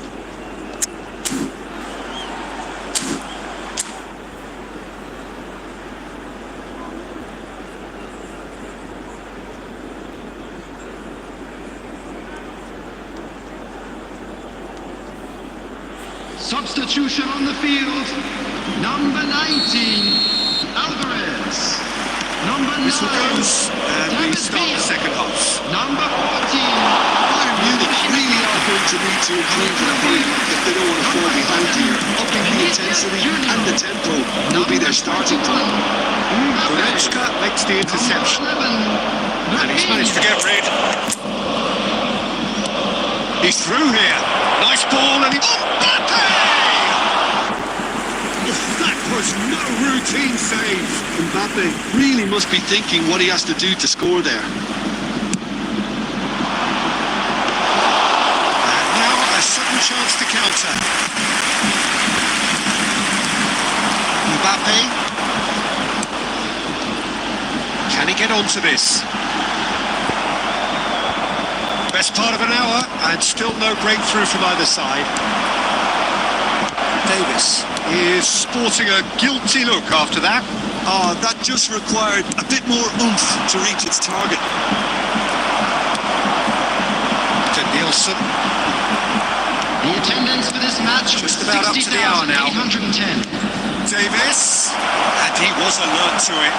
Substitution on the field. Number 19, Alvarez. Number 9, Whistle goes, and we David start the Villa. second half. Number 14, Bayern Munich really are going to need to improve their play if they don't want to fall behind here. Upping the intensity and the tempo will be their starting point. Goretzka makes the interception, and he's managed to get rid. He's through here. Nice ball, and he... Mbappe! That was no routine save. Mbappe really must be thinking what he has to do to score there. And now a sudden chance to counter. Mbappe. Can he get onto this? Best part of an hour, and still no breakthrough from either side. Davis is sporting a guilty look after that. That just required a bit more oomph to reach its target. To Nielsen. The attendance for this match was Just about up to the hour now. 60,810. Davis, and he was alert to it.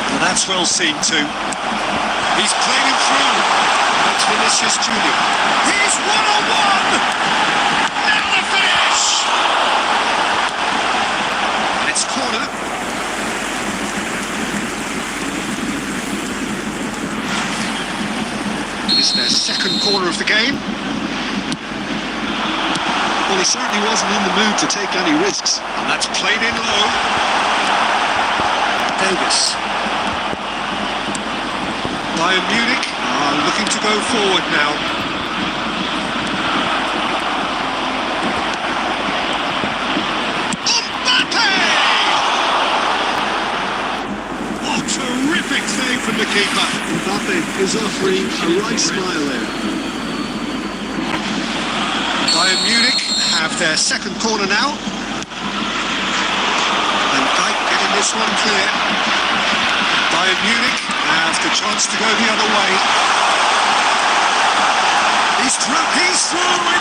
Well, that's well seen too. He's played him through. That's Vinicius Junior. He's one-on-one! Now the finish! And it's corner. It is their second corner of the game. Well, he certainly wasn't in the mood to take any risks. And that's played in low. Davis. Bayern Munich are looking to go forward now. is offering a right smile there. Bayern Munich have their second corner now. And Dijk getting this one clear. Bayern Munich have the chance to go the other way. He's through, it's one-on-one!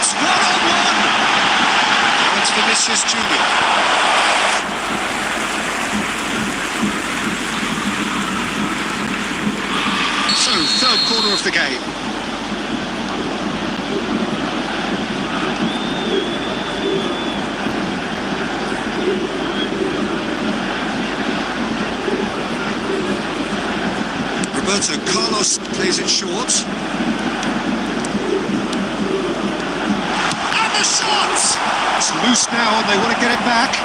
It's Vinicius Junior. So, third corner of the game. Roberto Carlos plays it short. And the shot! It's loose now and they want to get it back.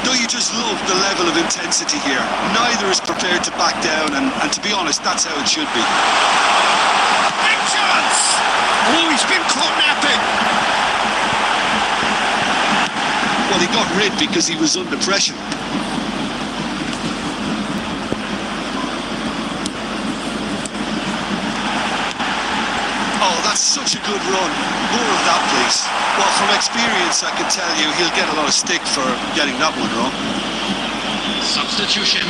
Don't you just love the level of intensity here? Neither is prepared to back down, and to be honest, that's how it should be. Big chance! Oh, he's been caught napping. Well, he got rid because he was under pressure. Oh, that's such a good run. More of that, please. Well, from experience, I can tell you he'll get a lot of stick for getting that one wrong. Substitution.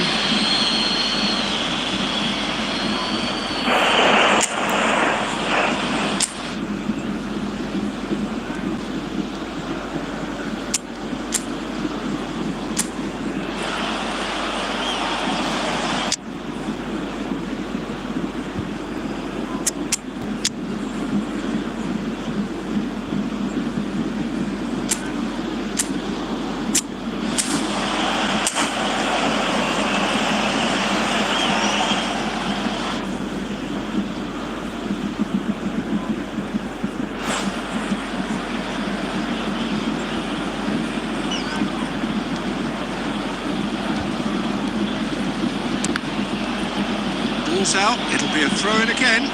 Ball's out, it'll be a throw-in again.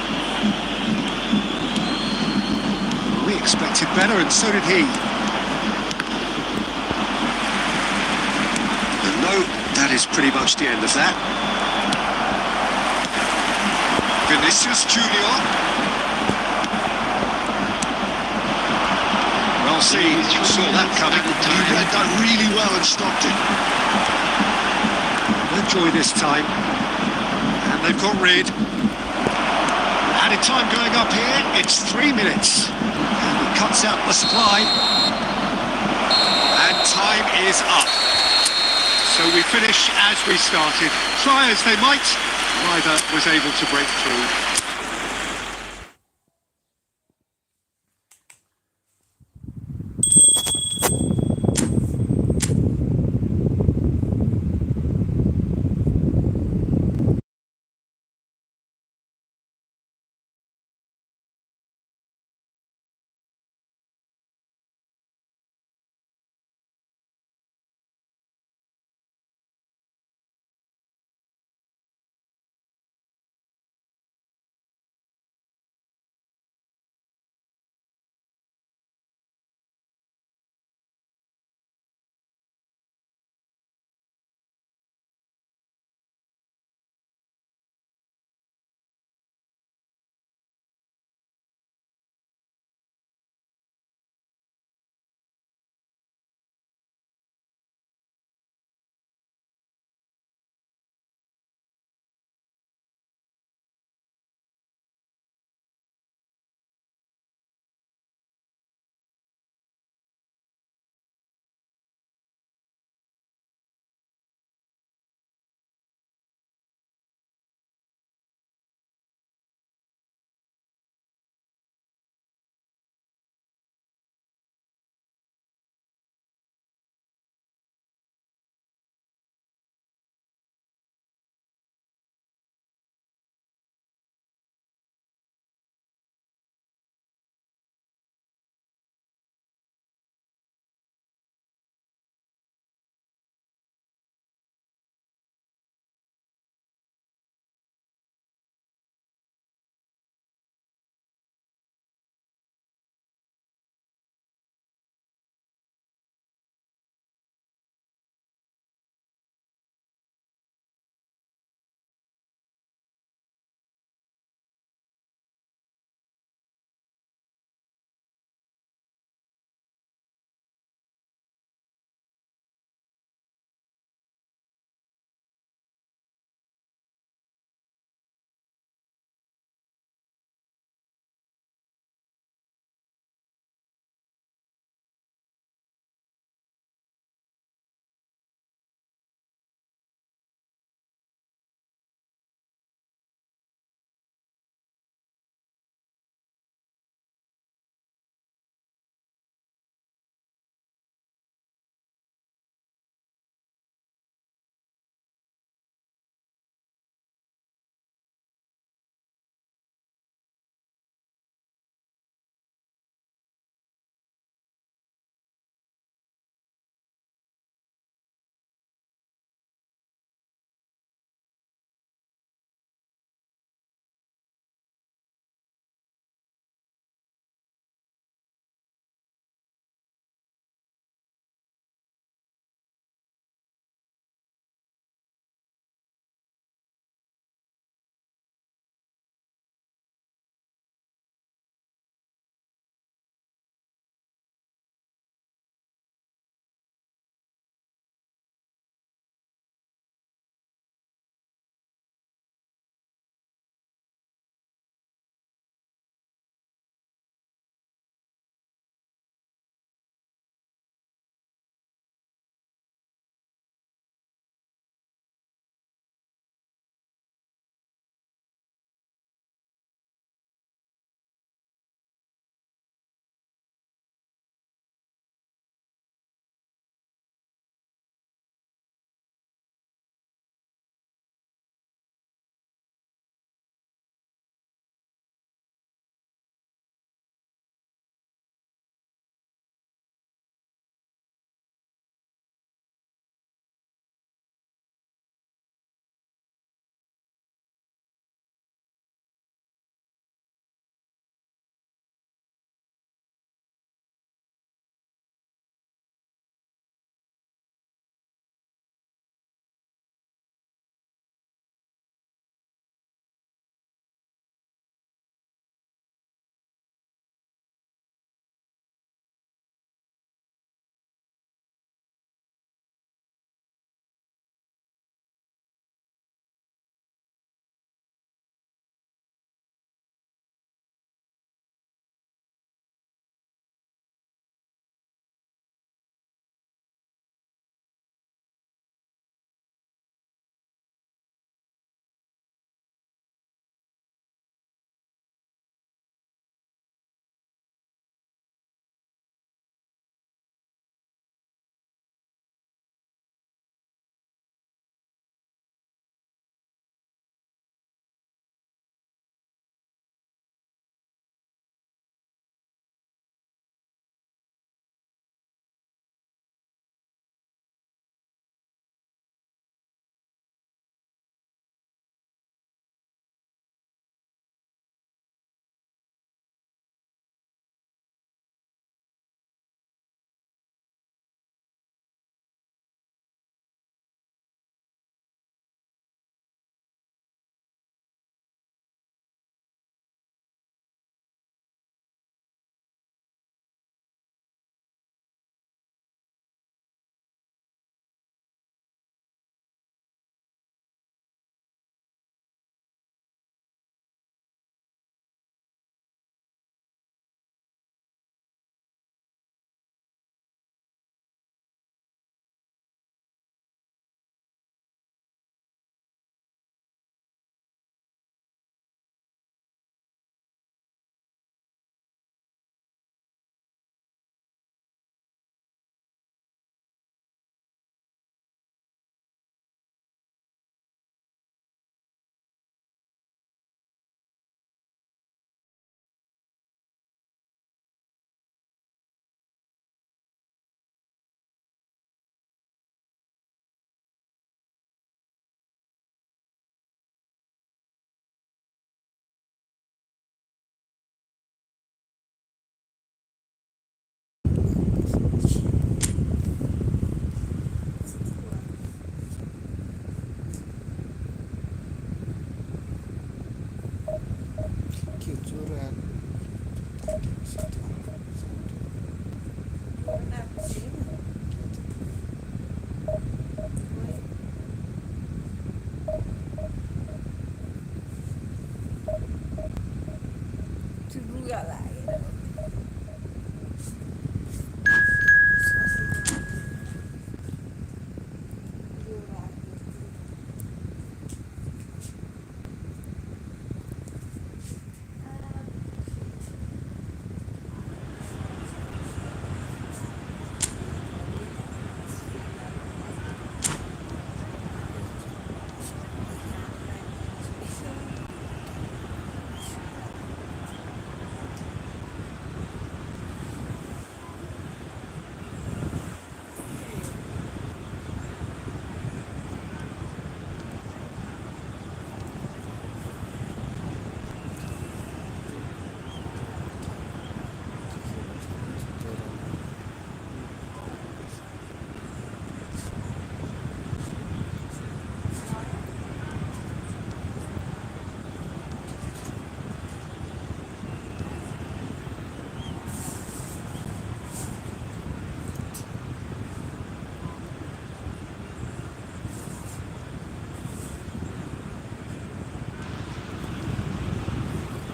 We expected better and so did he. And no, that is pretty much the end of that. Vinicius Junior. Well seen, you saw that coming. He read that really well and stopped it. Enjoy this time. And they've got rid. Added time going up here, it's 3 minutes. And he cuts out the supply. And time is up. So we finish as we started. Try as they might, neither was able to break through.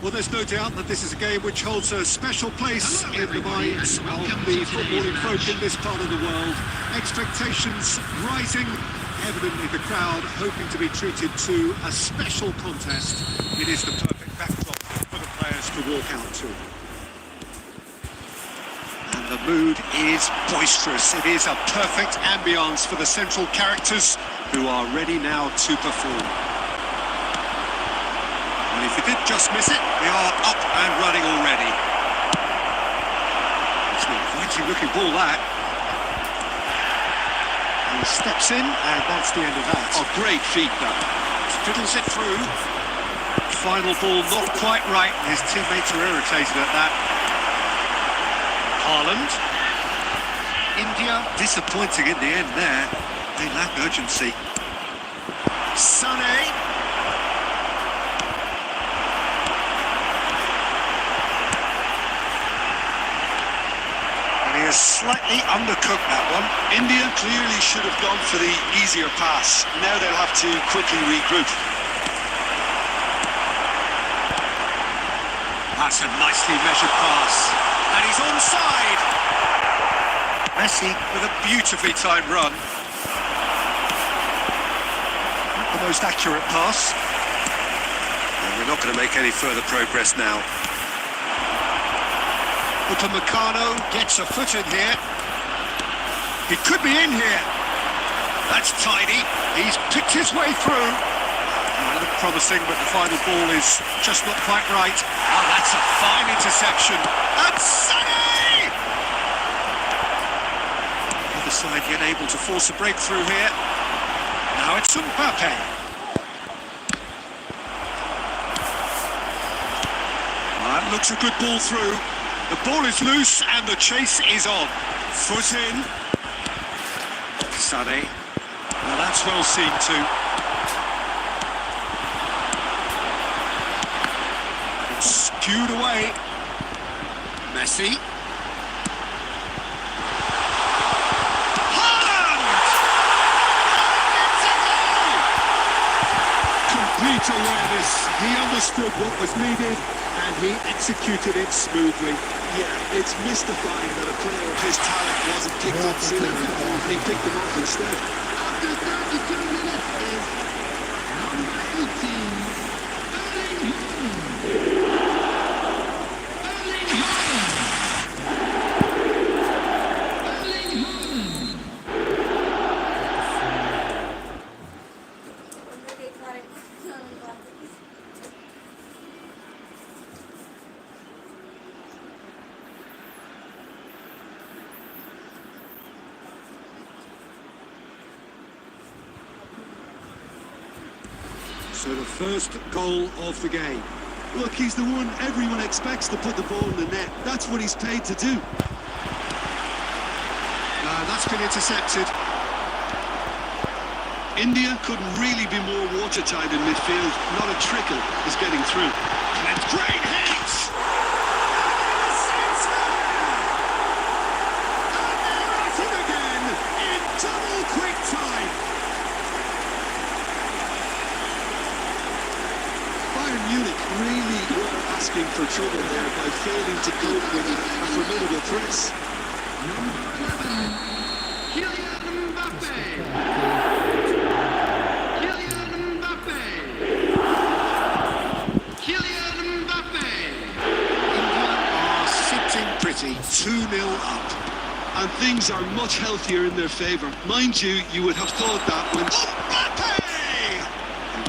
Well, there's no doubt that this is a game which holds a special place in the minds of the footballing folk in this part of the world. Expectations rising, evidently the crowd hoping to be treated to a special contest. It is the perfect backdrop for the players to walk out to. And the mood is boisterous. It is a perfect ambience for the central characters who are ready now to perform. And if you did just miss it, we are up and running already. It's an inviting looking ball, that. He steps in, and that's the end of that. Oh, great feet, that. Fiddles it through. Final ball not quite right. His teammates are irritated at that. Haaland. India disappointing in the end there. They lack urgency. Sané. Slightly undercooked that one. India clearly should have gone for the easier pass. Now they'll have to quickly regroup. That's a nicely measured pass. And he's onside. Messi with a beautifully timed run. Not the most accurate pass. And we're not going to make any further progress now. Upamecano gets a foot in here. He could be in here. That's tidy. He's picked his way through. It looked promising, but the final ball is just not quite right. Oh, that's a fine interception. And Sané! The other side yet able to force a breakthrough here. Now it's Mbappe. That looks a good ball through. The ball is loose and the chase is on. Foot in. Sané. Now that's well seen too. It's skewed away. Messi. Haaland! Complete awareness. He understood what was needed and he executed it smoothly. Yeah, it's mystifying that a player of his talent wasn't picked up sooner. He picked him up instead. After 32 minutes is number 18, Erling So the first goal of the game. Look, he's the one everyone expects to put the ball in the net. That's what he's paid to do. That's been intercepted. India couldn't really be more watertight in midfield. Not a trickle is getting through. And great hits! And they're at it again in double quick time. Bayern Munich really were asking for trouble there by failing to cope with a formidable press. Number 11, Kylian Mbappe. Kylian Mbappe. Kylian Mbappe. India are sitting pretty, 2-0 up. And things are much healthier in their favour. Mind you, you would have thought that when... Mbappe!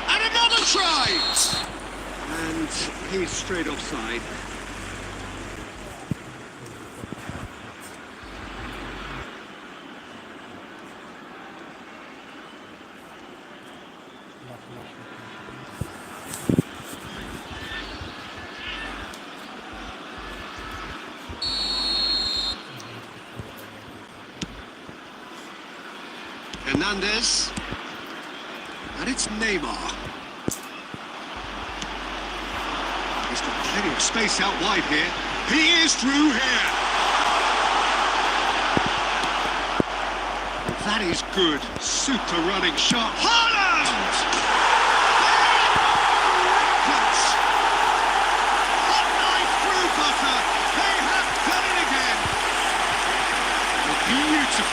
And another try! And he's straight offside. Hernandez. And it's Neymar. He's got plenty of space out wide here. He is through here. That is good. Super running shot. Haaland!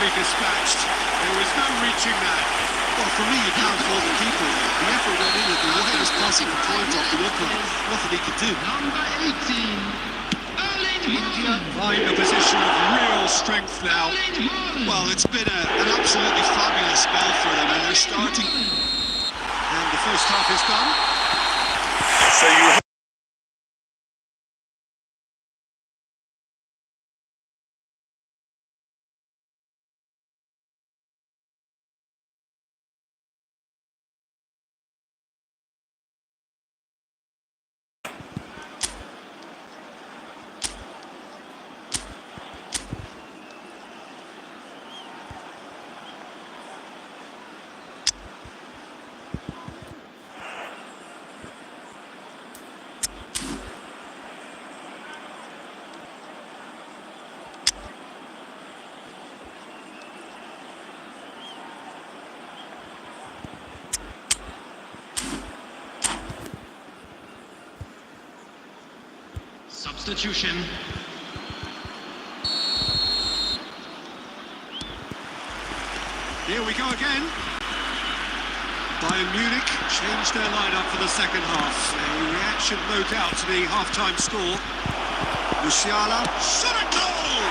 Beautifully dispatched. There was no reaching that. Well, for me, you can't fault the keeper. The effort went in at the widest possible point off the woodline. Nothing he could do. Number 18. India find a position of real strength now. Well, it's been an absolutely fabulous spell for them, and they're starting. And the first half is done. So you Substitution. Here we go again. Bayern Munich changed their lineup for the second half. A reaction, no doubt, to the half-time score. Musiala, shot a goal!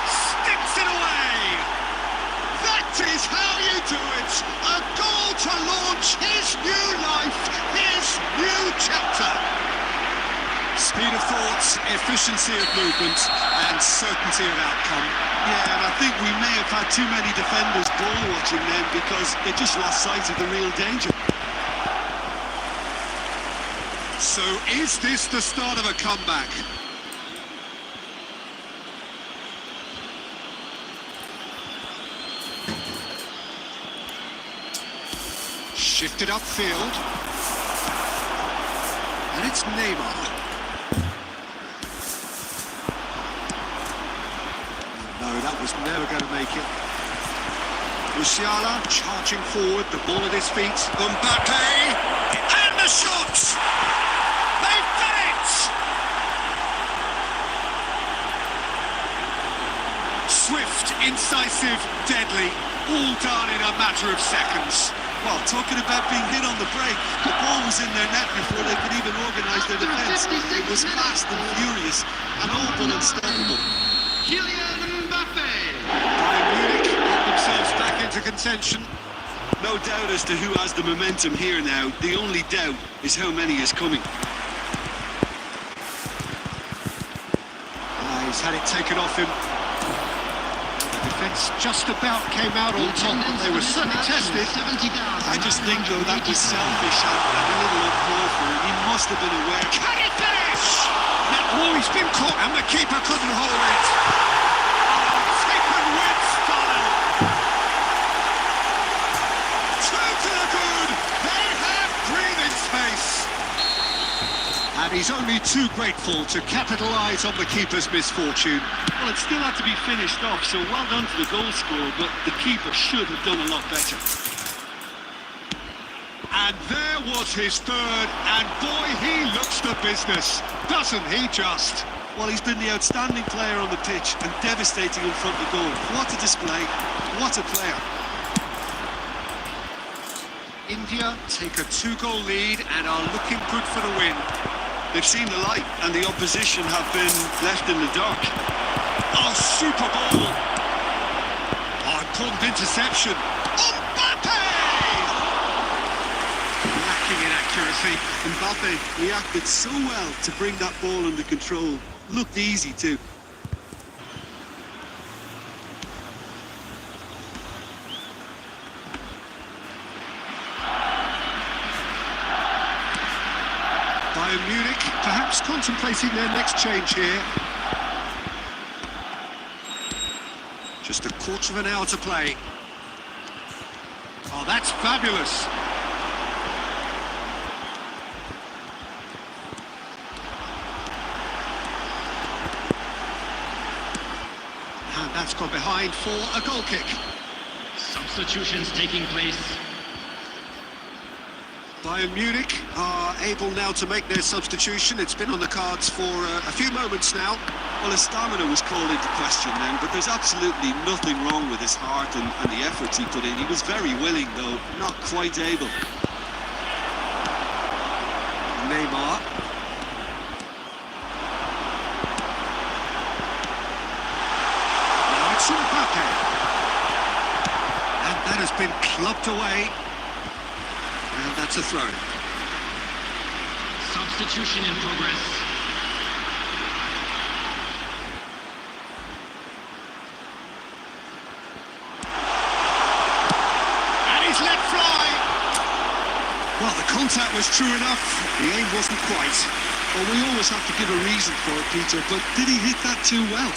Sticks it away! That is how you do it! A goal to launch his new life, his new chapter! Speed of thoughts, efficiency of movement, and certainty of outcome. Yeah, and I think we may have had too many defenders ball watching then because they just lost sight of the real danger. So is this the start of a comeback? Shifted upfield. And it's Neymar. No, that was never going to make it. Musiala charging forward, the ball at his feet. Mbappe! And the shot! They've done it! Swift, incisive, deadly, all done in a matter of seconds. Well, talking about being hit on the break, the ball was in their net before they could even organise their defence. It was fast and furious and all but unstoppable. Kylian Mbappe. Bayern Munich got themselves back into contention. No doubt as to who has the momentum here now. The only doubt is how many is coming. He's had it taken off him. The defence just about came out on top, but they were certainly tested. I just think, though, that was selfish and a little uncalled for. He must have been aware. Can he finish? Oh, he's been caught and the keeper couldn't hold it. Taken with style. Two to the good. They have breathing space. And he's only too grateful to capitalise on the keeper's misfortune. Well, it still had to be finished off, so well done to the goal scorer, but the keeper should have done a lot better. And there was his third, and boy, he looks the business, doesn't he just? Well, he's been the outstanding player on the pitch and devastating in front of goal. What a display, what a player. India take a 2-goal lead and are looking good for the win. They've seen the light and the opposition have been left in the dark. Oh, super ball! Oh, important interception. Mbappe! Lacking in accuracy. Mbappe reacted so well to bring that ball under control. Looked easy too. Bayern Munich perhaps contemplating their next change here. Just a quarter of an hour to play. Oh, that's fabulous. And that's gone behind for a goal kick. Substitutions taking place. Bayern Munich are able now to make their substitution. It's been on the cards for a few moments now. Well, his stamina was called into question then, but there's absolutely nothing wrong with his heart and the efforts he put in. He was very willing, though, not quite able. Neymar. Now it's Mbappe. And that has been clubbed away. And that's a throw. Substitution in progress. And he's let fly. Well, the contact was true enough. The aim wasn't quite. Well, we always have to give a reason for it, Peter, but did he hit that too well?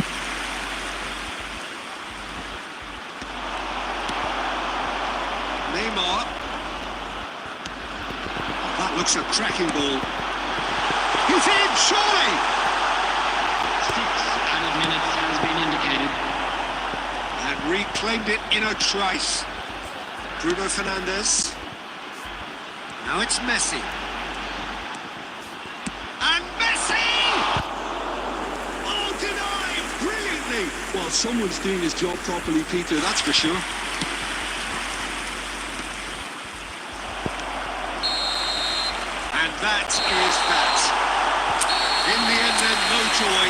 Neymar. That looks a cracking ball. He's in, surely! 6 added minutes has been indicated. And reclaimed it in a trice. Bruno Fernandes. Now it's Messi. And Messi! Oh, denied! Brilliantly! Well, someone's doing his job properly, Peter, that's for sure. And that is that. In the end then, no joy.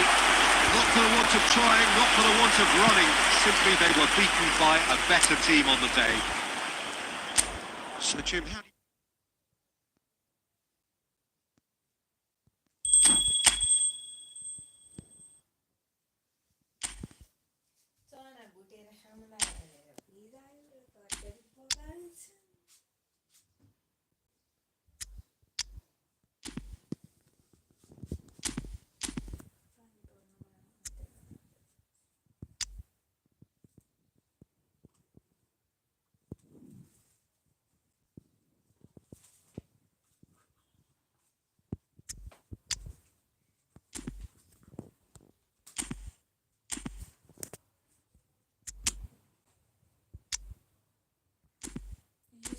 Not for the want of trying, not for the want of running. Simply they were beaten by a better team on the day. So Jim, how do you... Sonra bu telefonlarla vidayı böyle bularsın.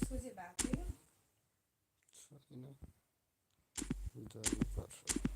Scusi, Bacchio. Fajne. Idealny Warszaw.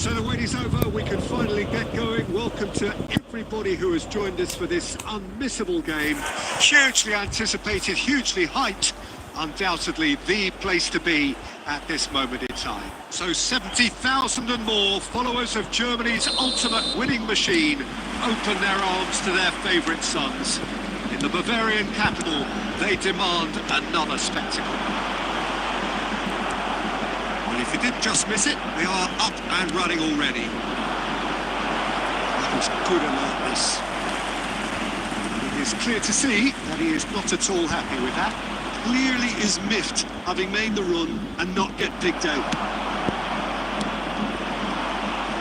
So the wait is over, we can finally get going. Welcome to everybody who has joined us for this unmissable game. Hugely anticipated, hugely hyped. Undoubtedly the place to be at this moment in time. So 70,000 and more followers of Germany's ultimate winning machine open their arms to their favourite sons. In the Bavarian capital, they demand another spectacle. Well, if you did just miss it, we are up and running already. That was good alertness. It is clear to see that he is not at all happy with that. Clearly is miffed, having made the run and not get picked out.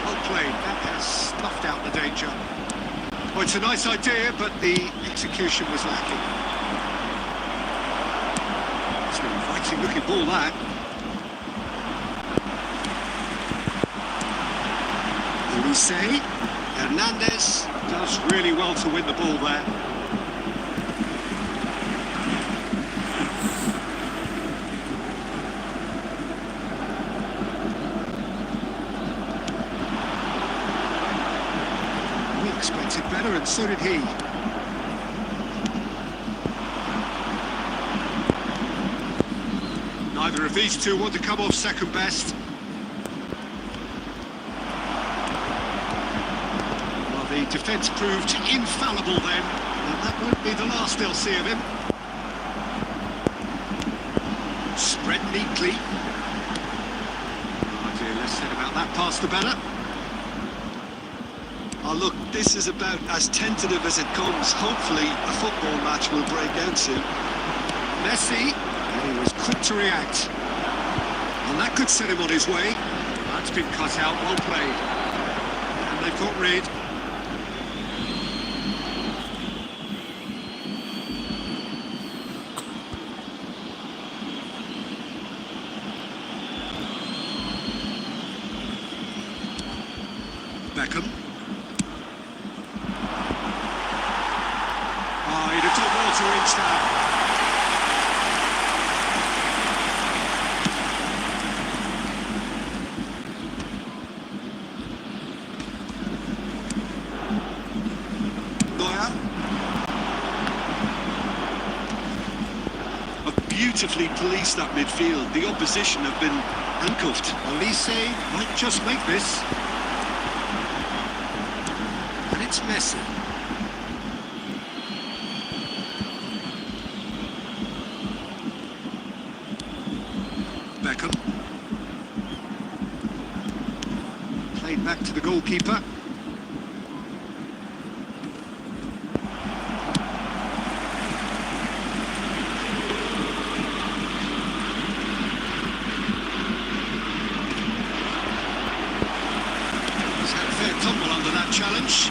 Well played, that has snuffed out the danger. Well, it's a nice idea, but the execution was lacking. It's an inviting looking ball, that. Olise, Hernandez does really well to win the ball there. We expected better, and so did he. Neither of these two want to come off second best. Well, the defence proved infallible then, and that won't be the last they'll see of him. Spread neatly. Oh dear, less said about that pass the better. Oh look, this is about as tentative as it comes. Hopefully a football match will break out soon. Messi, and he was quick to react. And that could set him on his way. That's been cut out, well played. And they've got rid. Beckham. Oh, he'd have done well to reach that. Beautifully policed that midfield. The opposition have been handcuffed. Olise might just make this. And it's Messi. Beckham. Played back to the goalkeeper. Tumble under that challenge.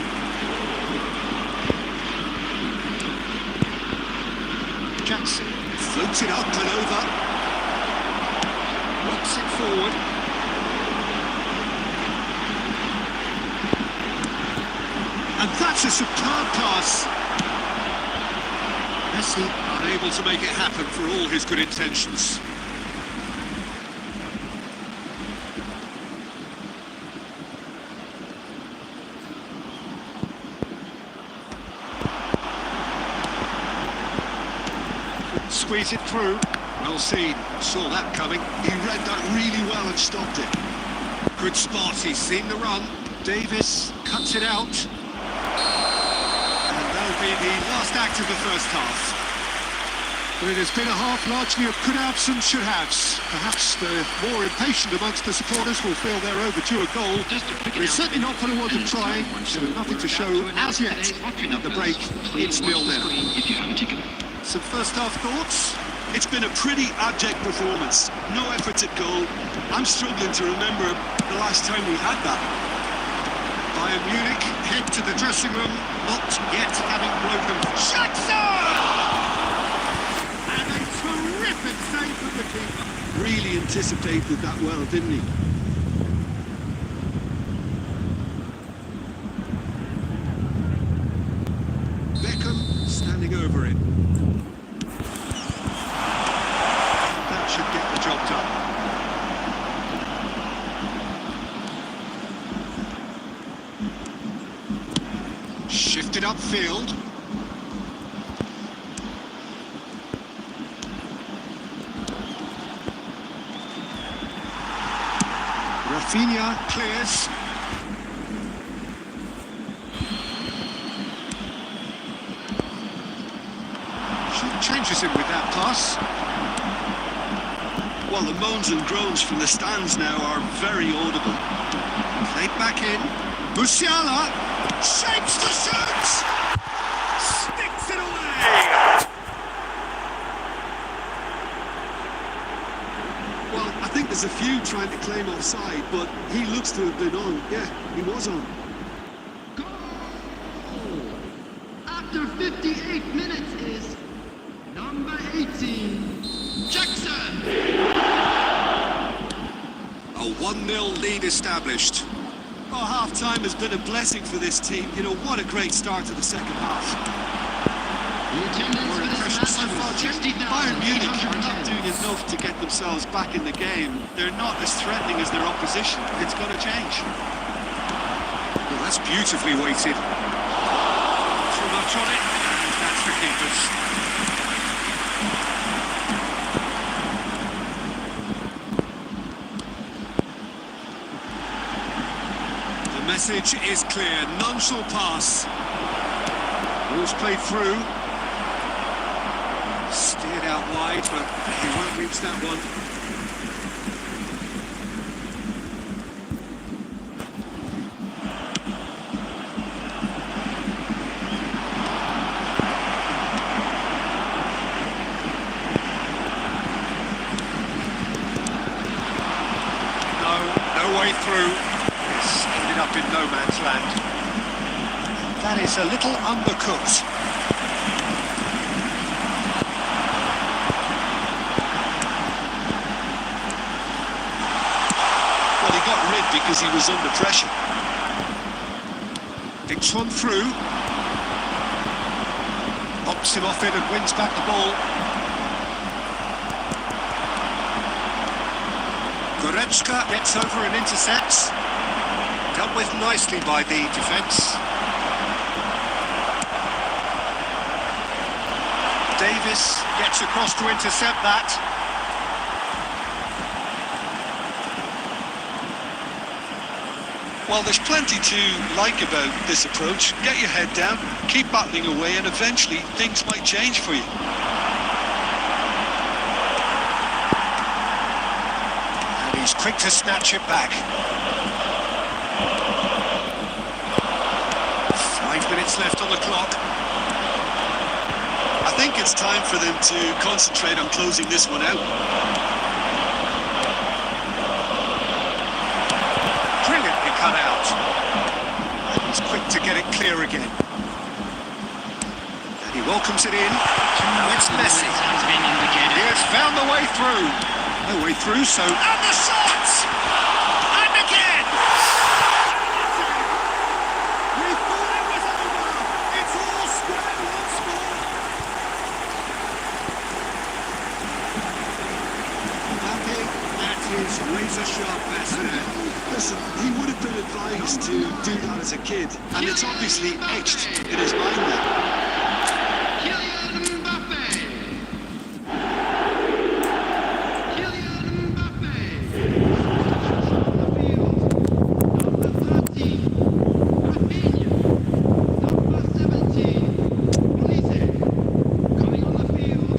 Jackson floats it up and over. Rocks it forward. And that's a superb pass. Messi unable to make it happen for all his good intentions. Squeeze it through. Well seen. Saw that coming. He read that really well and stopped it. Good spot. He's seen the run. Davis cuts it out. And that'll be the last act of the first half. But it has been a half largely of could-haves and should-haves. Perhaps the more impatient amongst the supporters will feel they're overdue a goal. They're certainly not going to want to try, so nothing to show as yet. At the break, it's 0-0. If you have a ticket. Some first-half thoughts? It's been a pretty abject performance. No efforts at goal. I'm struggling to remember the last time we had that. Bayern Munich head to the dressing room, not yet having broken. Jackson! And a terrific save from the keeper. Really anticipated that well, didn't he? Beckham standing over it. That should get the job done. it upfield. Rafinha clears. She changes him with that pass. Well, the moans and groans from the stands now are very audible. Played back in. Musiala shapes the shoot! Sticks it away! Well, I think there's a few trying to claim offside, but he looks to have been on. Yeah, he was on. Goal! After 58 minutes is number 18, Jackson. A 1-0 lead established. Oh, half-time has been a blessing for this team. You know, what a great start to the second half. The attendance for this match So far, was Bayern Munich are not 60,810. doing enough to get themselves back in the game. They're not as threatening as their opposition. It's going to change. Well, that's beautifully weighted. Too much on it, and that's the keepers. The message is clear, none shall pass. Ball's played through. Steered out wide, but he won't reach that one. No way through. It's ended up in no man's land. That is a little undercooked. Well, he got rid because he was under pressure. Dinks one through. Knocks him off it and wins back the ball. Goretzka gets over and intercepts. Dealt with nicely by the defence. Davis gets across to intercept that. Well, there's plenty to like about this approach. Get your head down, keep battling away, and eventually things might change for you. And he's quick to snatch it back. 5 minutes left on the clock. I think it's time for them to concentrate on closing this one out. Brilliantly cut out. And he's quick to get it clear again. And he welcomes it in. Now it's Messi. Has been indicated. He has found the way through. No way through, so... And the shot! And again! We thought it was over. It's all square once more. Mbappe at his razor-sharp best there. Listen, he would have been advised to do that as a kid. And it's obviously etched in his mind now. Kylian Mbappe. Kylian Mbappe. On the field, number 13, Rafinha. Number 17, Olise. Coming on the field,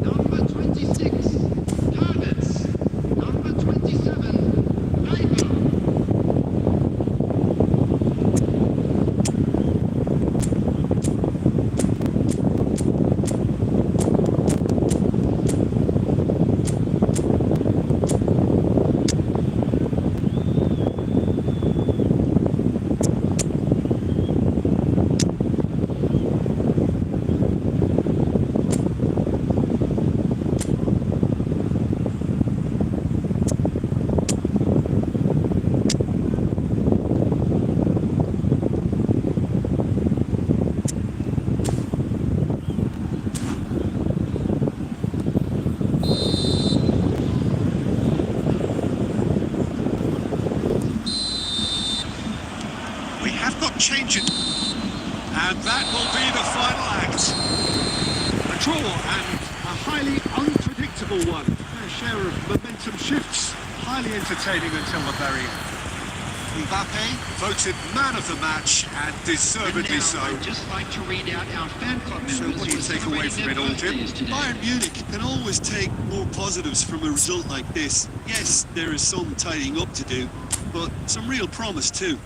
number 26, Havertz. Number 27, Leiber. And that will be the final act. A draw and a highly unpredictable one. Fair share of momentum shifts. Highly entertaining until the very end. Mbappe voted man of the match and deservedly And so. now I'd just like to read out our fan club members. So what do you who are take away celebrating from it all, their Jim? birthdays today. Bayern Munich can always take more positives from a result like this. Yes, there is some tidying up to do, but some real promise too.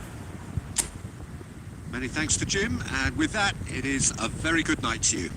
Many thanks to Jim, and with that, it is a very good night to you.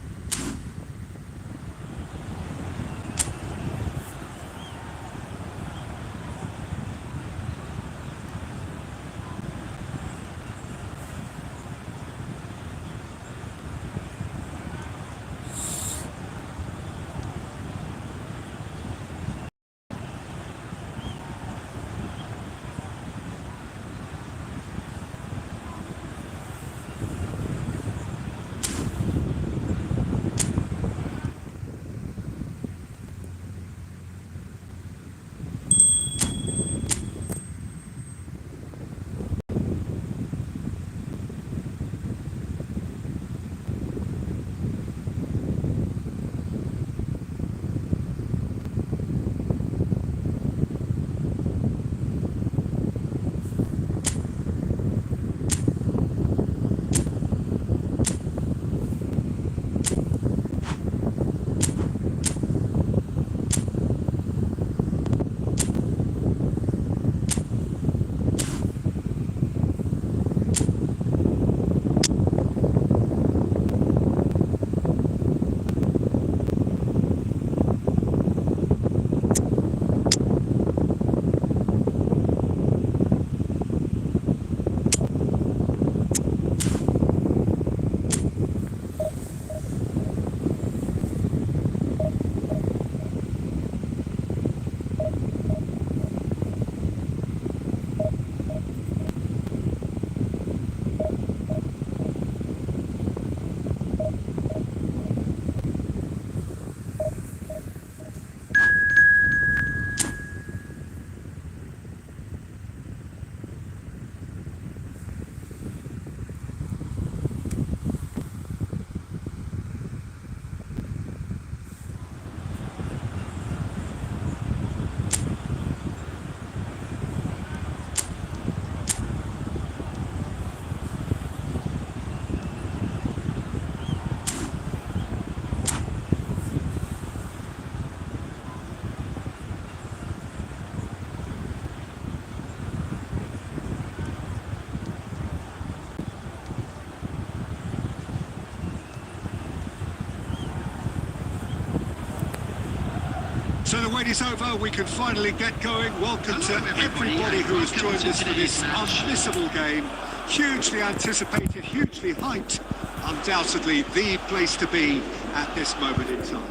So the wait is over, we can finally get going. Welcome to everybody who has joined us for this unmissable game. Hugely anticipated, hugely hyped. Undoubtedly the place to be at this moment in time.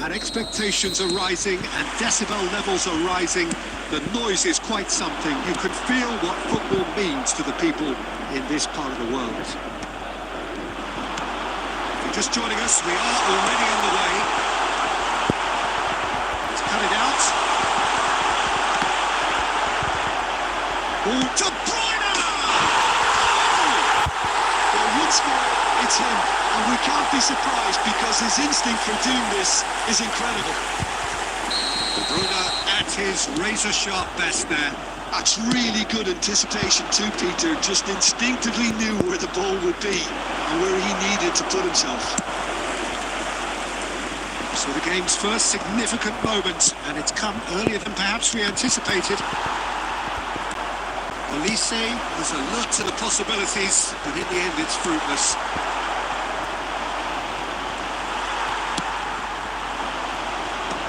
And expectations are rising and decibel levels are rising. The noise is quite something. You can feel what football means to the people in this part of the world. If you're just joining us, we are already on the way. Cut it out. Oh, De Bruyne! Well, once more, it's him, and we can't be surprised because his instinct for doing this is incredible. De Bruyne at his razor-sharp best there. That's really good anticipation too, Peter. Just instinctively knew where the ball would be and where he needed to put himself. So the game's first significant moment, and it's come earlier than perhaps we anticipated. Elise has a look to the possibilities, but in the end it's fruitless.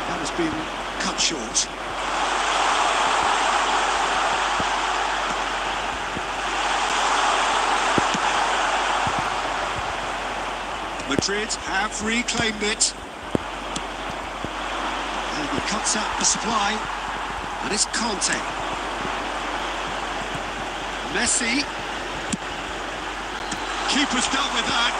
That has been cut short. Madrid have reclaimed it. And he cuts out the supply. And it's Conte. Messi. Keeper's dealt with that.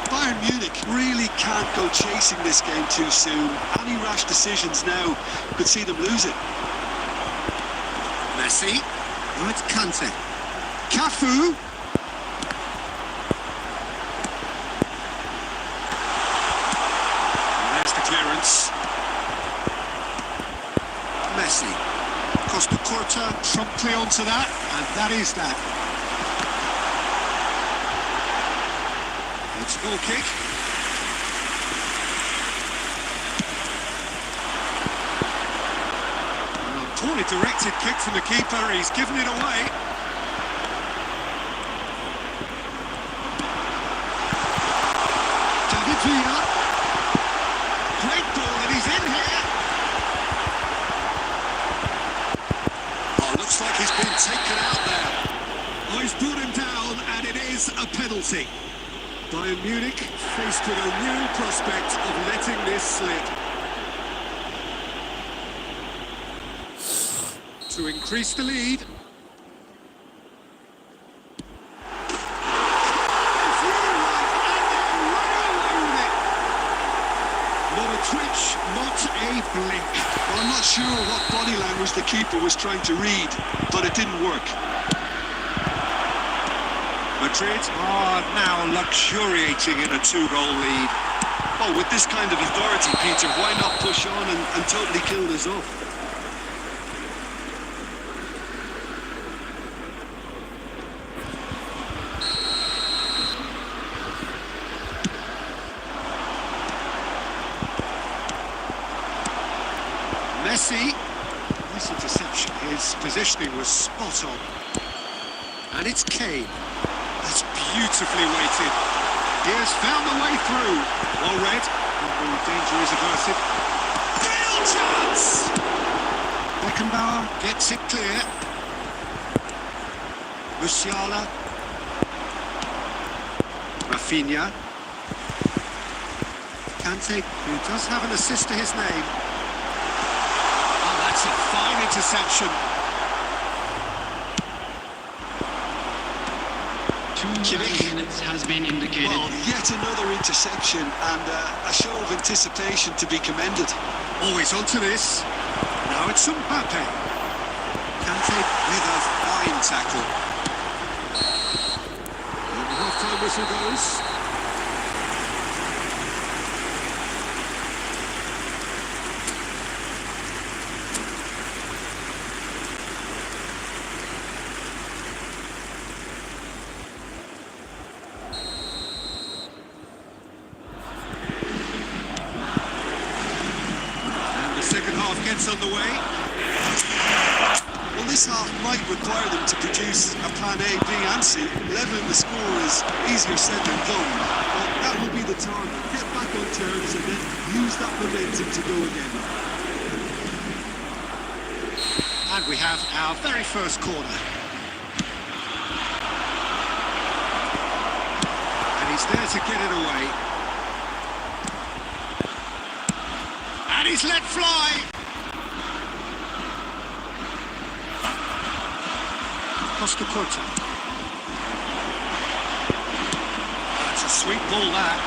Bayern Munich really can't go chasing this game too soon. Any rash decisions now could see them lose it. Messi. Now it's Kante. Cafu. And there's the clearance. Messi. Costa Curta promptly onto that, and that is that. It's a goal kick. Poorly directed kick from the keeper, he's given it away. David Villa. Great ball and he's in here. Oh, looks like he's been taken out there. Oh, he's brought him down and it is a penalty. Bayern Munich faced with a real prospect of letting this slip. To increase the lead. Not a twitch, not a blink. Well, I'm not sure what body language the keeper was trying to read, but it didn't work. Madrid are now luxuriating in a 2-goal lead. Oh, with this kind of authority, Peter, why not push on and totally kill this off? Messi, nice interception. His positioning was spot on. And it's Kane. That's beautifully weighted. He has found the way through. Well read. The danger is averted. Real chance! Beckenbauer gets it clear. Musiala. Rafinha. Kante, who does have an assist to his name. That's a fine interception. 2 minutes has been indicated. Well, yet another interception and a show of anticipation to be commended. Always onto this. Now it's Mbappe. Kante with a fine tackle. And the half-time whistle goes. Second half gets underway. Well, this half might require them to produce a plan A, B and C. Leveling the score is easier said than done, but that will be the target. Get back on terms and then use that momentum to go again. And we have our very first corner. And he's there to get it away. And he's let fly. Costa Curta. That's a sweet ball, that.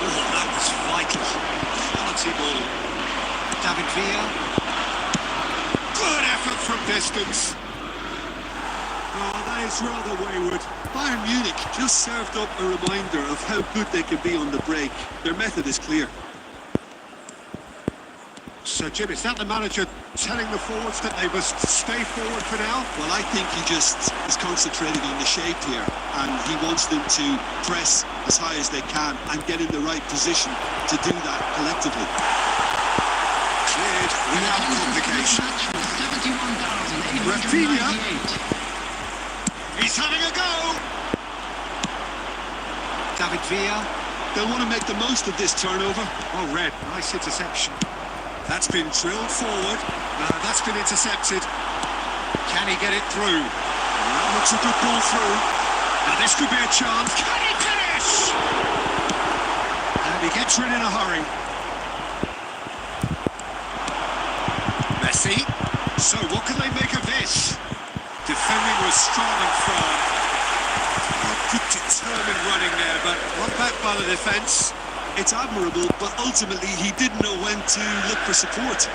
Oh, that was vital. Quality ball. David Villa. Good effort from distance. Oh, that is rather wayward. Bayern Munich just served up a reminder of how good they can be on the break. Their method is clear. So, Jim, is that the manager telling the forwards that they must stay forward for now? Well, I think he just is concentrating on the shape here, and he wants them to press as high as they can and get in the right position to do that collectively. Cleared without complication. Rafinha. He's having a go. David Villa. They'll want to make the most of this turnover. Oh, Red, nice interception. That's been drilled forward. That's been intercepted. Can he get it through? That looks a good ball through. Now this could be a chance. Can he finish? And he gets rid in a hurry. Messi. So what can they make of this? Defending was strong and firm. Good determined running there, but not back by the defence. It's admirable, but ultimately he didn't know when to look for support.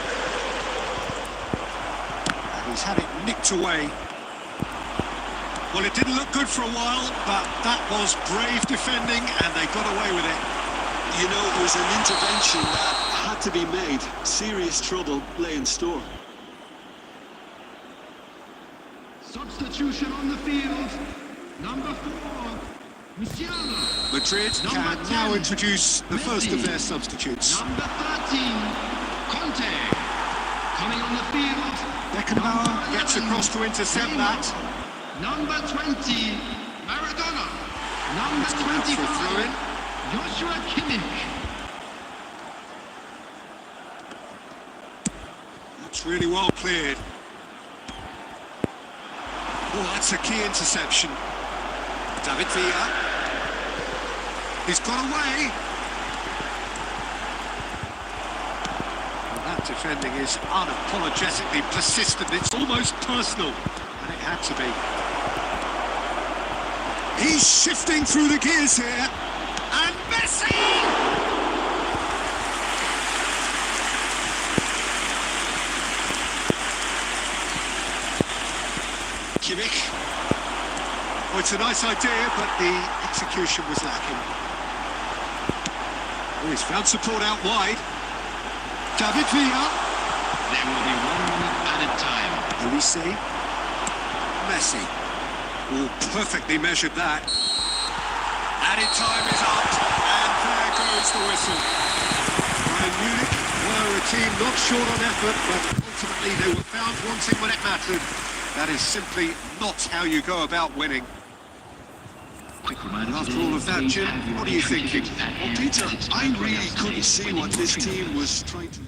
And He's had it nicked away. Well, it didn't look good for a while, but that was brave defending, and they got away with it. You know, it was an intervention that had to be made. Serious trouble lay in store. Substitution on the field. Number 4, Musiala. Madrid Number can now 10, introduce the first of Messi. their substitutes. Number 13, Conte. Coming on the field. Beckenbauer Number gets 11, across to intercept Neymar. that. Number 20, Maradona. Number Out for a 25, throw-in. Joshua Kimmich. That's really well cleared. Oh, that's a key interception. David Villa. He's got away. Well, that defending is unapologetically persistent. It's almost personal, and it had to be. He's shifting through the gears here. And Messi! Kimmich. Oh, it's a nice idea, but the execution was lacking. Oh, he's found support out wide. David Villa. There will be 1 minute added time. Elise. Messi. Oh, perfectly measured that. Added time is up, and there goes the whistle. Bayern Munich were a team not short on effort, but ultimately they were found wanting when it mattered. That is simply not how you go about winning. Quick reminder After today, all of that, please Jim, have your what are you entry thinking? tickets at Well, hand, Peter, as it's I time for really announcing couldn't days see when what the this entry team numbers. was trying to...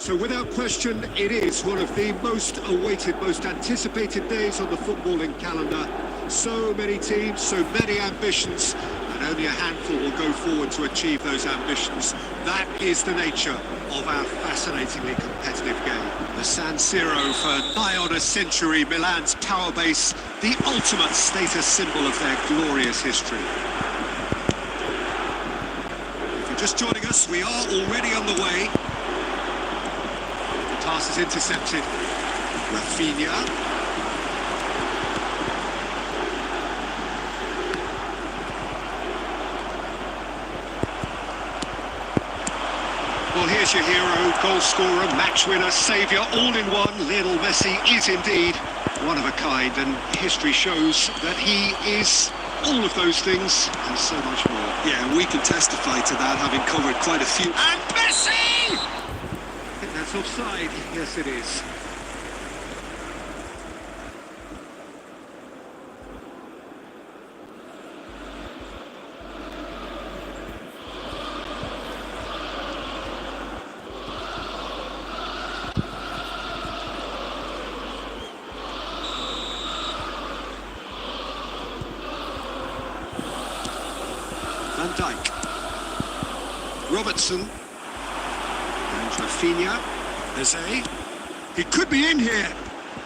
So without question, it is one of the most awaited, most anticipated days on the footballing calendar. So many teams, so many ambitions, and only a handful will go forward to achieve those ambitions. That is the nature of our fascinatingly competitive game. The San Siro for nigh on a century, Milan's power base, the ultimate status symbol of their glorious history. If you're just joining us, we are already on the way. The pass is intercepted. Rafinha. Well, here's your hero, goal scorer, match winner, saviour, all in one. Lionel Messi is indeed one of a kind, and history shows that he is all of those things and so much more. Yeah, we can testify to that, having covered quite a few. And Messi! I think that's offside. Yes, it is. Van Dijk, Robertson, and Rafinha, Eze. He could be in here.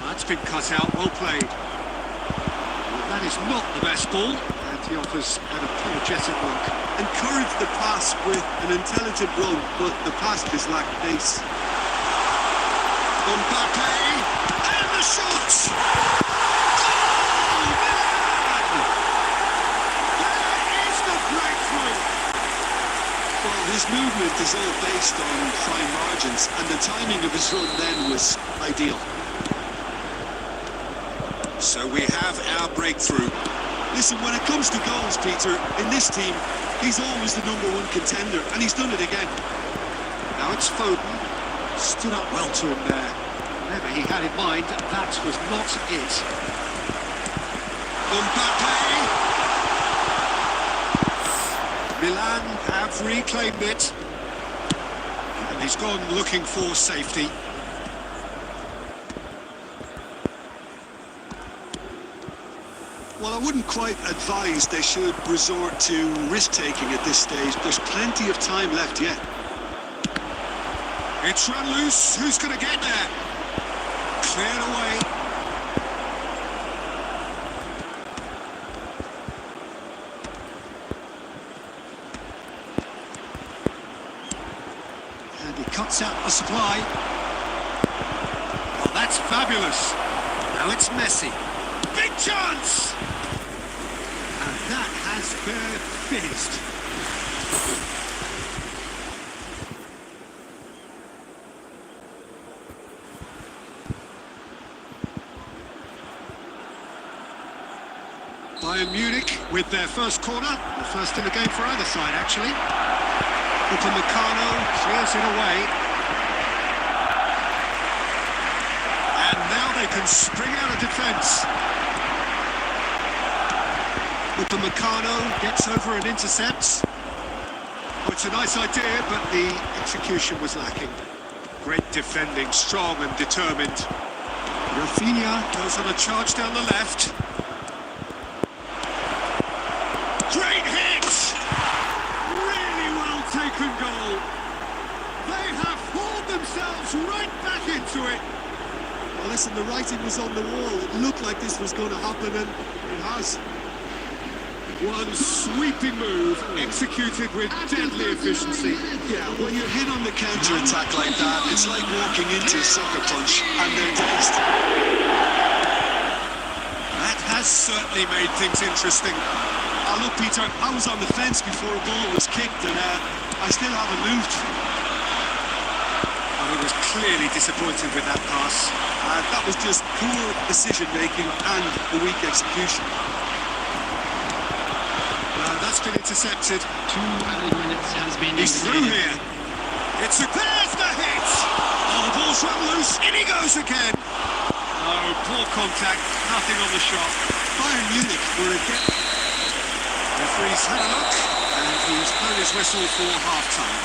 That's been cut out, well played. Well, that is not the best ball, and he offers an apologetic look. Encouraged the pass with an intelligent run, but the pass just lacked pace. Mbappe, and the shot! His movement is all based on fine margins, and the timing of his run then was ideal. So we have our breakthrough. Listen, when it comes to goals, Peter, in this team, he's always the #1 contender, and he's done it again. Now it's Foden. Stood up well to him there. Whatever he had in mind, that was not it. Mbappe! Milan have reclaimed it. And he's gone looking for safety. Well, I wouldn't quite advise they should resort to risk-taking at this stage. There's plenty of time left yet. It's run loose. Who's going to get there? Cleared away. And he cuts out the supply. Oh, that's fabulous. Now it's Messi. Big chance! And that has been finished. Bayern Munich with their first corner, the first in the game for either side actually. Upamecano clears it away. And now they can spring out of defence. Upamecano gets over and intercepts. Oh, it's a nice idea, but the execution was lacking. Great defending, strong and determined. Rafinha goes on a charge down the left. Great hit! Really well taken goal. They have hauled themselves right back into it. Well, listen, the writing was on the wall. It looked like this was going to happen, and it has. One sweeping move, executed with deadly efficiency. Yeah, when you're hit on the counter-attack like that, it's like walking into a sucker punch, and they're dazed. That has certainly made things interesting. Look, Peter, I was on the fence before a ball was kicked, and I still haven't moved. Oh, he was clearly disappointed with that pass. That was just poor decision-making and a weak execution. That's been intercepted. 2 added minutes has been He's through here. There's the hit! Oh, the ball's run loose. In he goes again. Oh, poor contact. Nothing on the shot. Bayern Munich were again. Referee's had a look, and he's blown his whistle for half-time.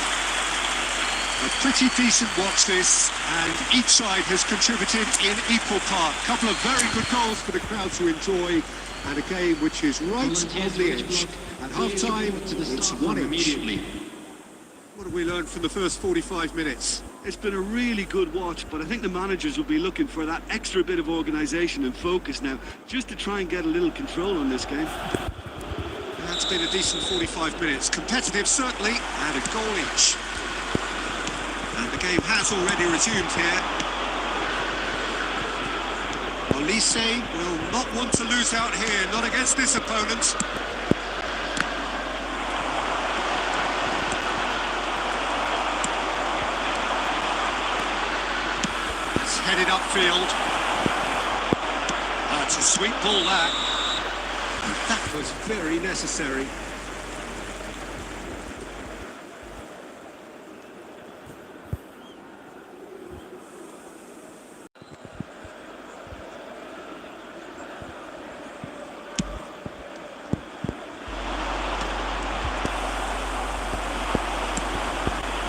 A pretty decent watch this, and each side has contributed in equal part. A couple of very good goals for the crowd to enjoy, and a game which is right on the edge. At half-time, it's 1 each. What have we learned from the first 45 minutes? It's been a really good watch, but I think the managers will be looking for that extra bit of organisation and focus now, just to try and get a little control on this game. That's been a decent 45 minutes. Competitive, certainly, and a goal each. And the game has already resumed here. Olise will not want to lose out here, not against this opponent. It's headed upfield. That's a sweet ball, that. And that was very necessary.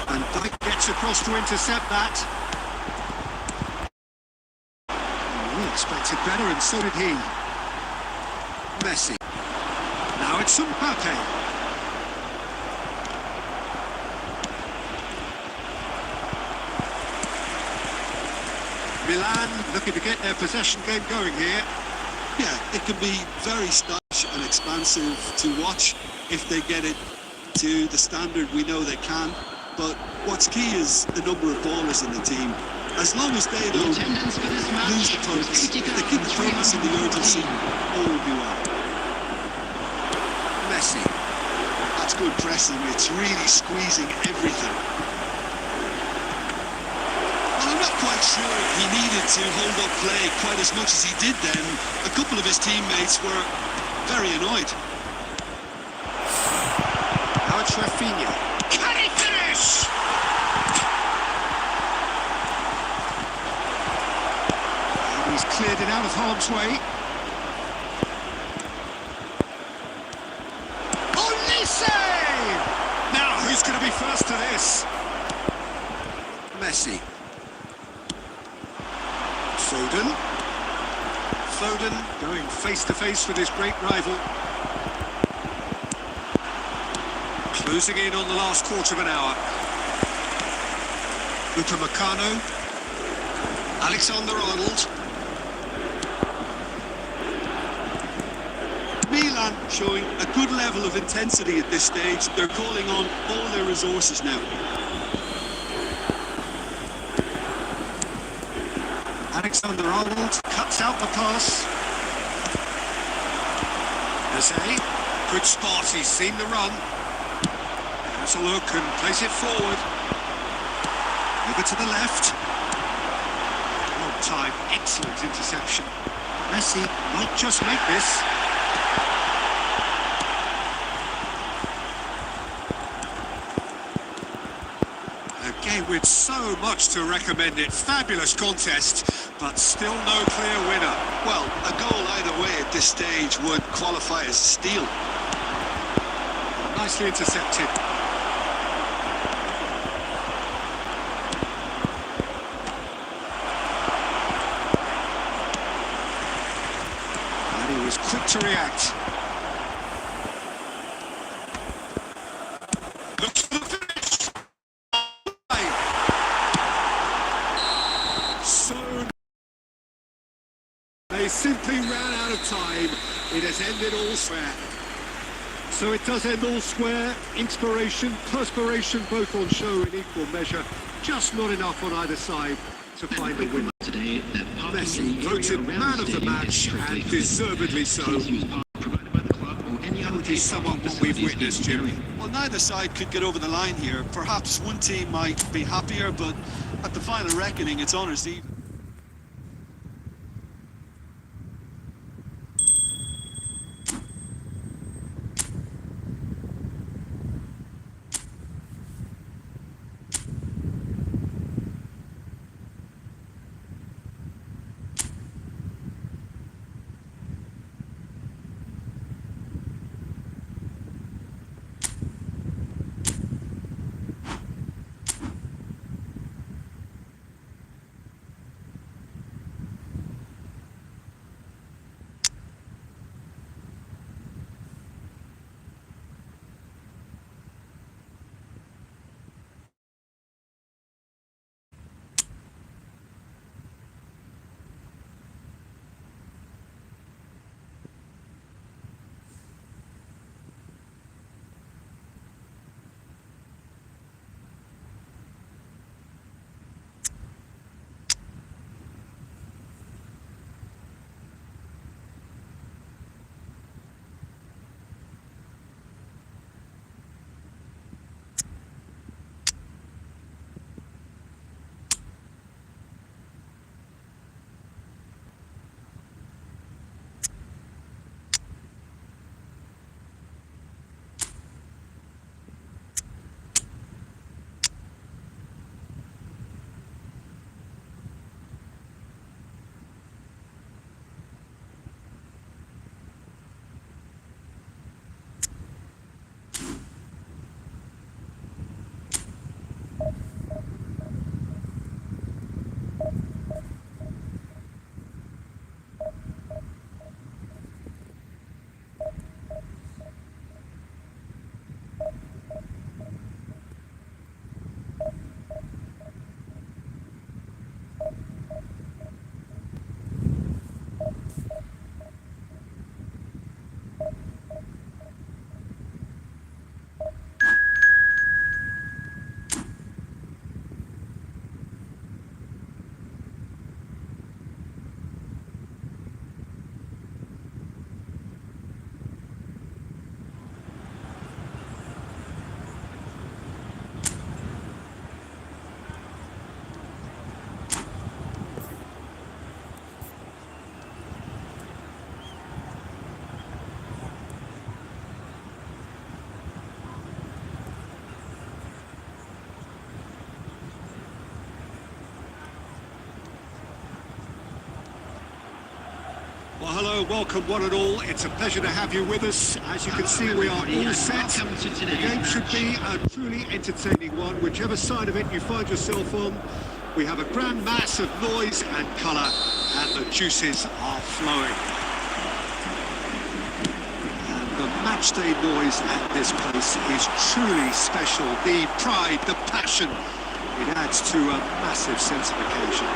And Dyke gets across to intercept that. We expected better, and so did he. Messi. Now it's Mbappe. Milan looking to get their possession game going here. Yeah, it can be very stylish and expansive to watch if they get it to the standard we know they can. But what's key is the number of ballers in the team. As long as they don't lose the focus, if they keep the focus and the urgency, all will be well. Messi. That's good pressing. It's really squeezing everything. Well, I'm not quite sure he needed to hold up play quite as much as he did then. A couple of his teammates were very annoyed. Now it's Rafinha. Can he finish? And he's cleared it out of harm's way. Now, who's going to be first to this? Messi. Foden going face-to-face with his great rival. Closing in on the last quarter of an hour. Upamecano. Alexander-Arnold. Milan showing a good level of intensity at this stage. They're calling on all their resources now. Alexander-Arnold cuts out the pass. Jose, good spot, he's seen the run. Has a look and plays it forward. Over to the left. Long time, excellent interception. Messi might just make this. A game with so much to recommend it. Fabulous contest, but still no clear winner. Well, a goal either way at this stage would qualify as a steal. Nicely intercepted. And he was quick to react. Looks for the finish. So they simply ran out of time. It has ended all square. So it does end all square. Inspiration, perspiration, both on show in equal measure. Just not enough on either side to find a winner. Today, that Messi voted man of the match, and deservedly so. How would you sum up what we've witnessed, Jim? Well, neither side could get over the line here. Perhaps one team might be happier, but at the final reckoning, it's honours even. Well, hello, welcome one and all. It's a pleasure to have you with us. As you can see, we are all set. The game should be a truly entertaining one, whichever side of it you find yourself on. We have a grand mass of noise and colour, and the juices are flowing. And the matchday noise at this place is truly special. The pride, the passion, it adds to a massive sense of occasion.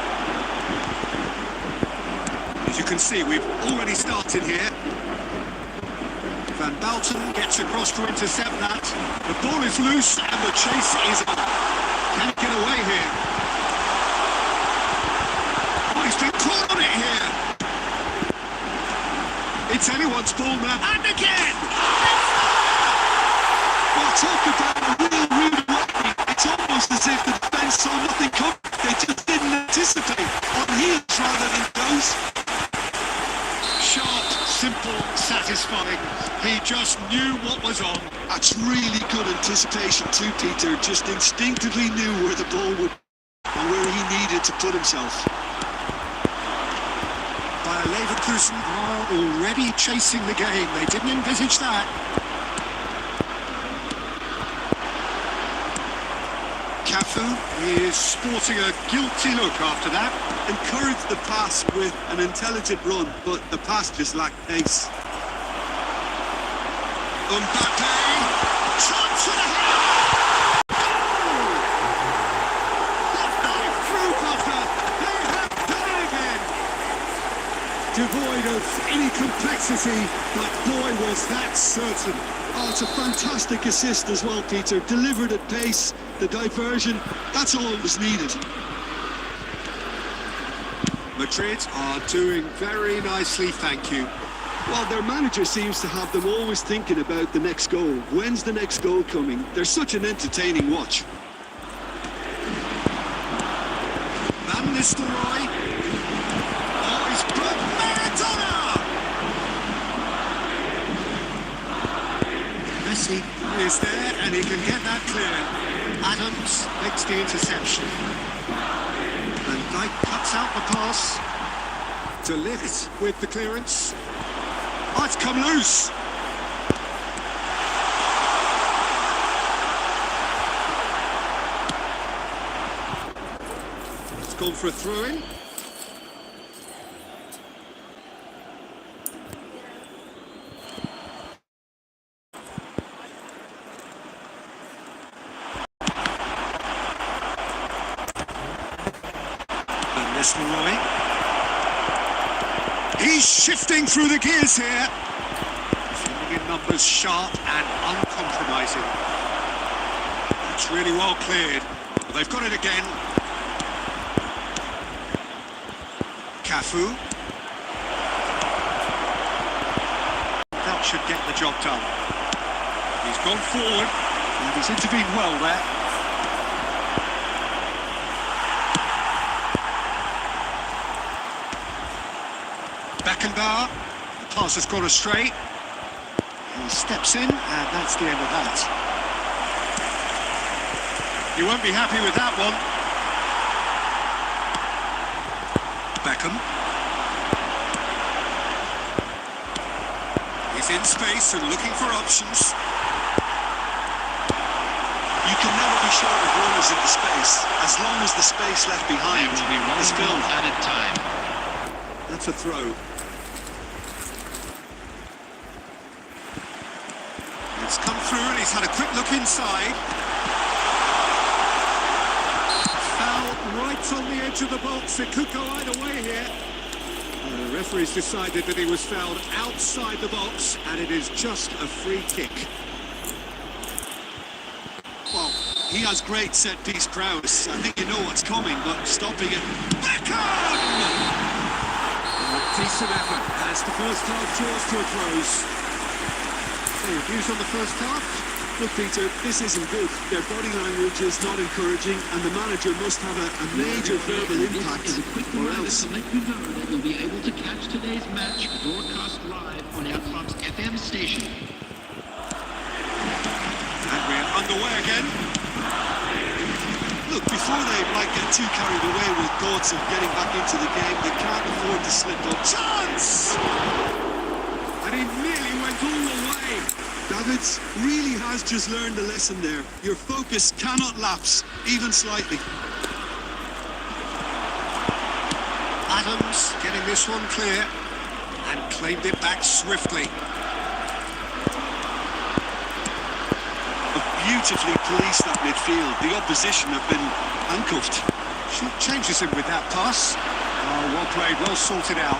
As you can see, we've already started here. Van Balten gets across to intercept that. The ball is loose and the chase is on. Can he get away here? Oh, he's been caught on it here. It's anyone's ball now. And again! Well, talk about a real rude awakening. It's almost as if the defence saw nothing coming. They just didn't anticipate. On heels rather than toes. Sharp, simple, satisfying. He just knew what was on. That's really good anticipation too, Peter. Just instinctively knew where the ball would and where he needed to put himself. Bayer Leverkusen are already chasing the game. They didn't envisage that. Cafu is sporting a guilty look after that. Encouraged the pass with an intelligent run, but the pass just lacked pace. Mbappe, chance for the head! Through Costa, they have done it again! Devoid of any complexity, but boy was that certain. Oh, it's a fantastic assist as well, Peter. Delivered at pace, the diversion, that's all that was needed. Madrid are doing very nicely, thank you. Well, their manager seems to have them always thinking about the next goal. When's the next goal coming? They're such an entertaining watch. Van Nistelrooy. Oh, he's put Maradona! Messi is there and he can get that clear. Adams makes the interception. Van Dijk cuts out the pass. De Ligt with the clearance. Oh, it's come loose. It's gone for a throw-in. Van Nistelrooy. He's shifting through the gears here. Filling in numbers sharp and uncompromising. It's really well cleared. Well, they've got it again. Cafu. That should get the job done. He's gone forward and he's intervened well there. Beckenbauer, the pass has gone astray. He steps in, and that's the end of that. You won't be happy with that one. Beckham. He's in space and looking for options. You can never be short of runners in the space, as long as the space left behind There will be is one filled. added time. That's a throw. It's come through and he's had a quick look inside. Foul right on the edge of the box. It could go either way here. The referee's decided that he was fouled outside the box and it is just a free kick. Well, he has great set-piece prowess. I think you know what's coming, but stopping it... Beckham! Decent effort as the first half draws to a close. Any views on the first half? Look, Peter, this isn't good. Their body language is not encouraging, and the manager must have a major verbal impact, This is a quick or reminder else. to let you know that you'll be able to catch today's match broadcast live on our club's FM station. And we're underway again. Look, before they might get too carried away with thoughts of getting back into the game, they can't afford to slip up. Chance! he nearly went all the way. Davids really has just learned a lesson there. Your focus cannot lapse, even slightly. Adams getting this one clear and claimed it back swiftly. Beautifully policed that midfield. The opposition have been handcuffed. She changes him with that pass. Oh, well played, well sorted out.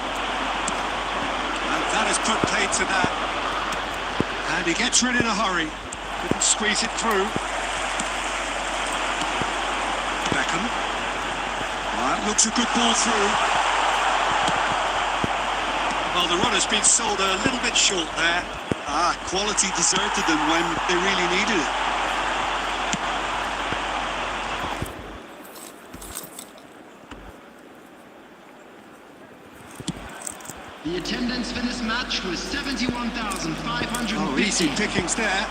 And that has put paid to that. And he gets rid in a hurry. Couldn't squeeze it through. Beckham. That looks a good ball through. Well, the runner's been sold a little bit short there. Quality deserted them when they really needed it. The attendance for this match was 71,550. Oh, easy pickings there.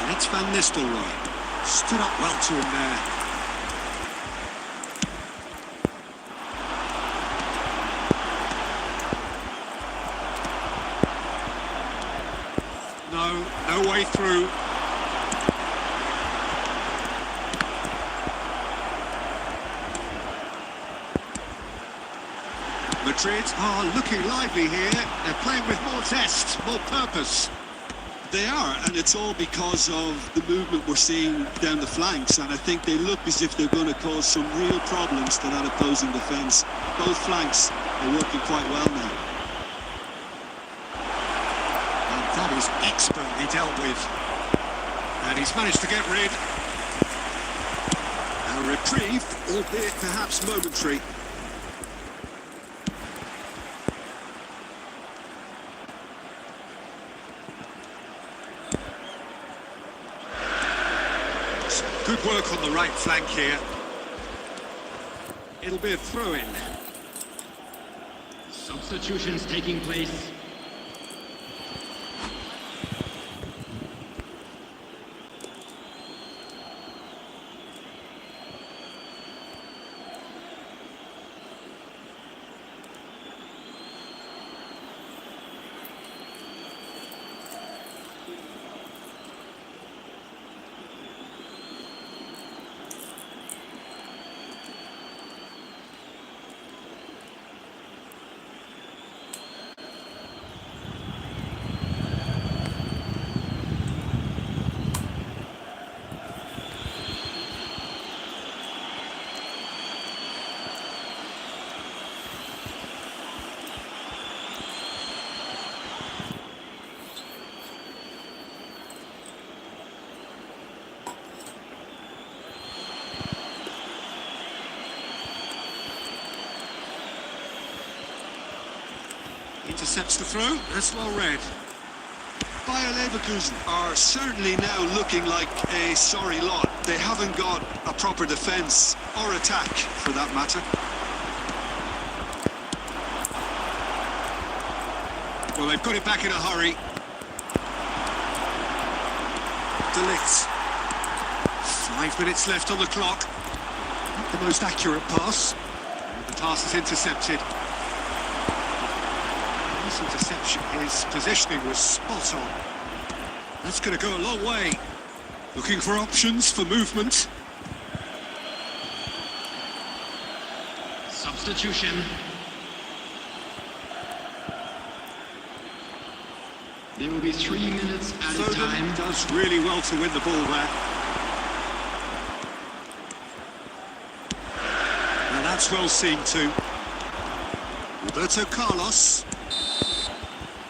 And it's Van Nistelrooy. Stood up well to him there. No way through. Madrid are looking lively here. They're playing with more zest, more purpose. They are, and it's all because of the movement we're seeing down the flanks, and I think they look as if they're going to cause some real problems to that opposing defence. Both flanks are working quite well now. And that is expertly dealt with. And he's managed to get rid. A reprieve, albeit perhaps momentary. Good work on the right flank here. It'll be a throw-in. Substitutions taking place. Intercepts the throw, that's well read. Bayer Leverkusen are certainly now looking like a sorry lot. They haven't got a proper defence or attack, for that matter. Well, they've got it back in a hurry. De Ligt. 5 minutes left on the clock. Not the most accurate pass. The pass is intercepted. His interception, his positioning was spot on. That's going to go a long way. Looking for options for movement. Substitution. There will be 3 minutes at a time. Foden does really well to win the ball there. And that's well seen too. Roberto Carlos.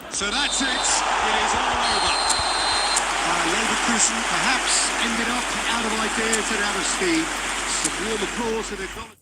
So that's it. It is all over. Leverkusen perhaps ended up out of ideas and out of steam. Some warm applause and acknowledgement.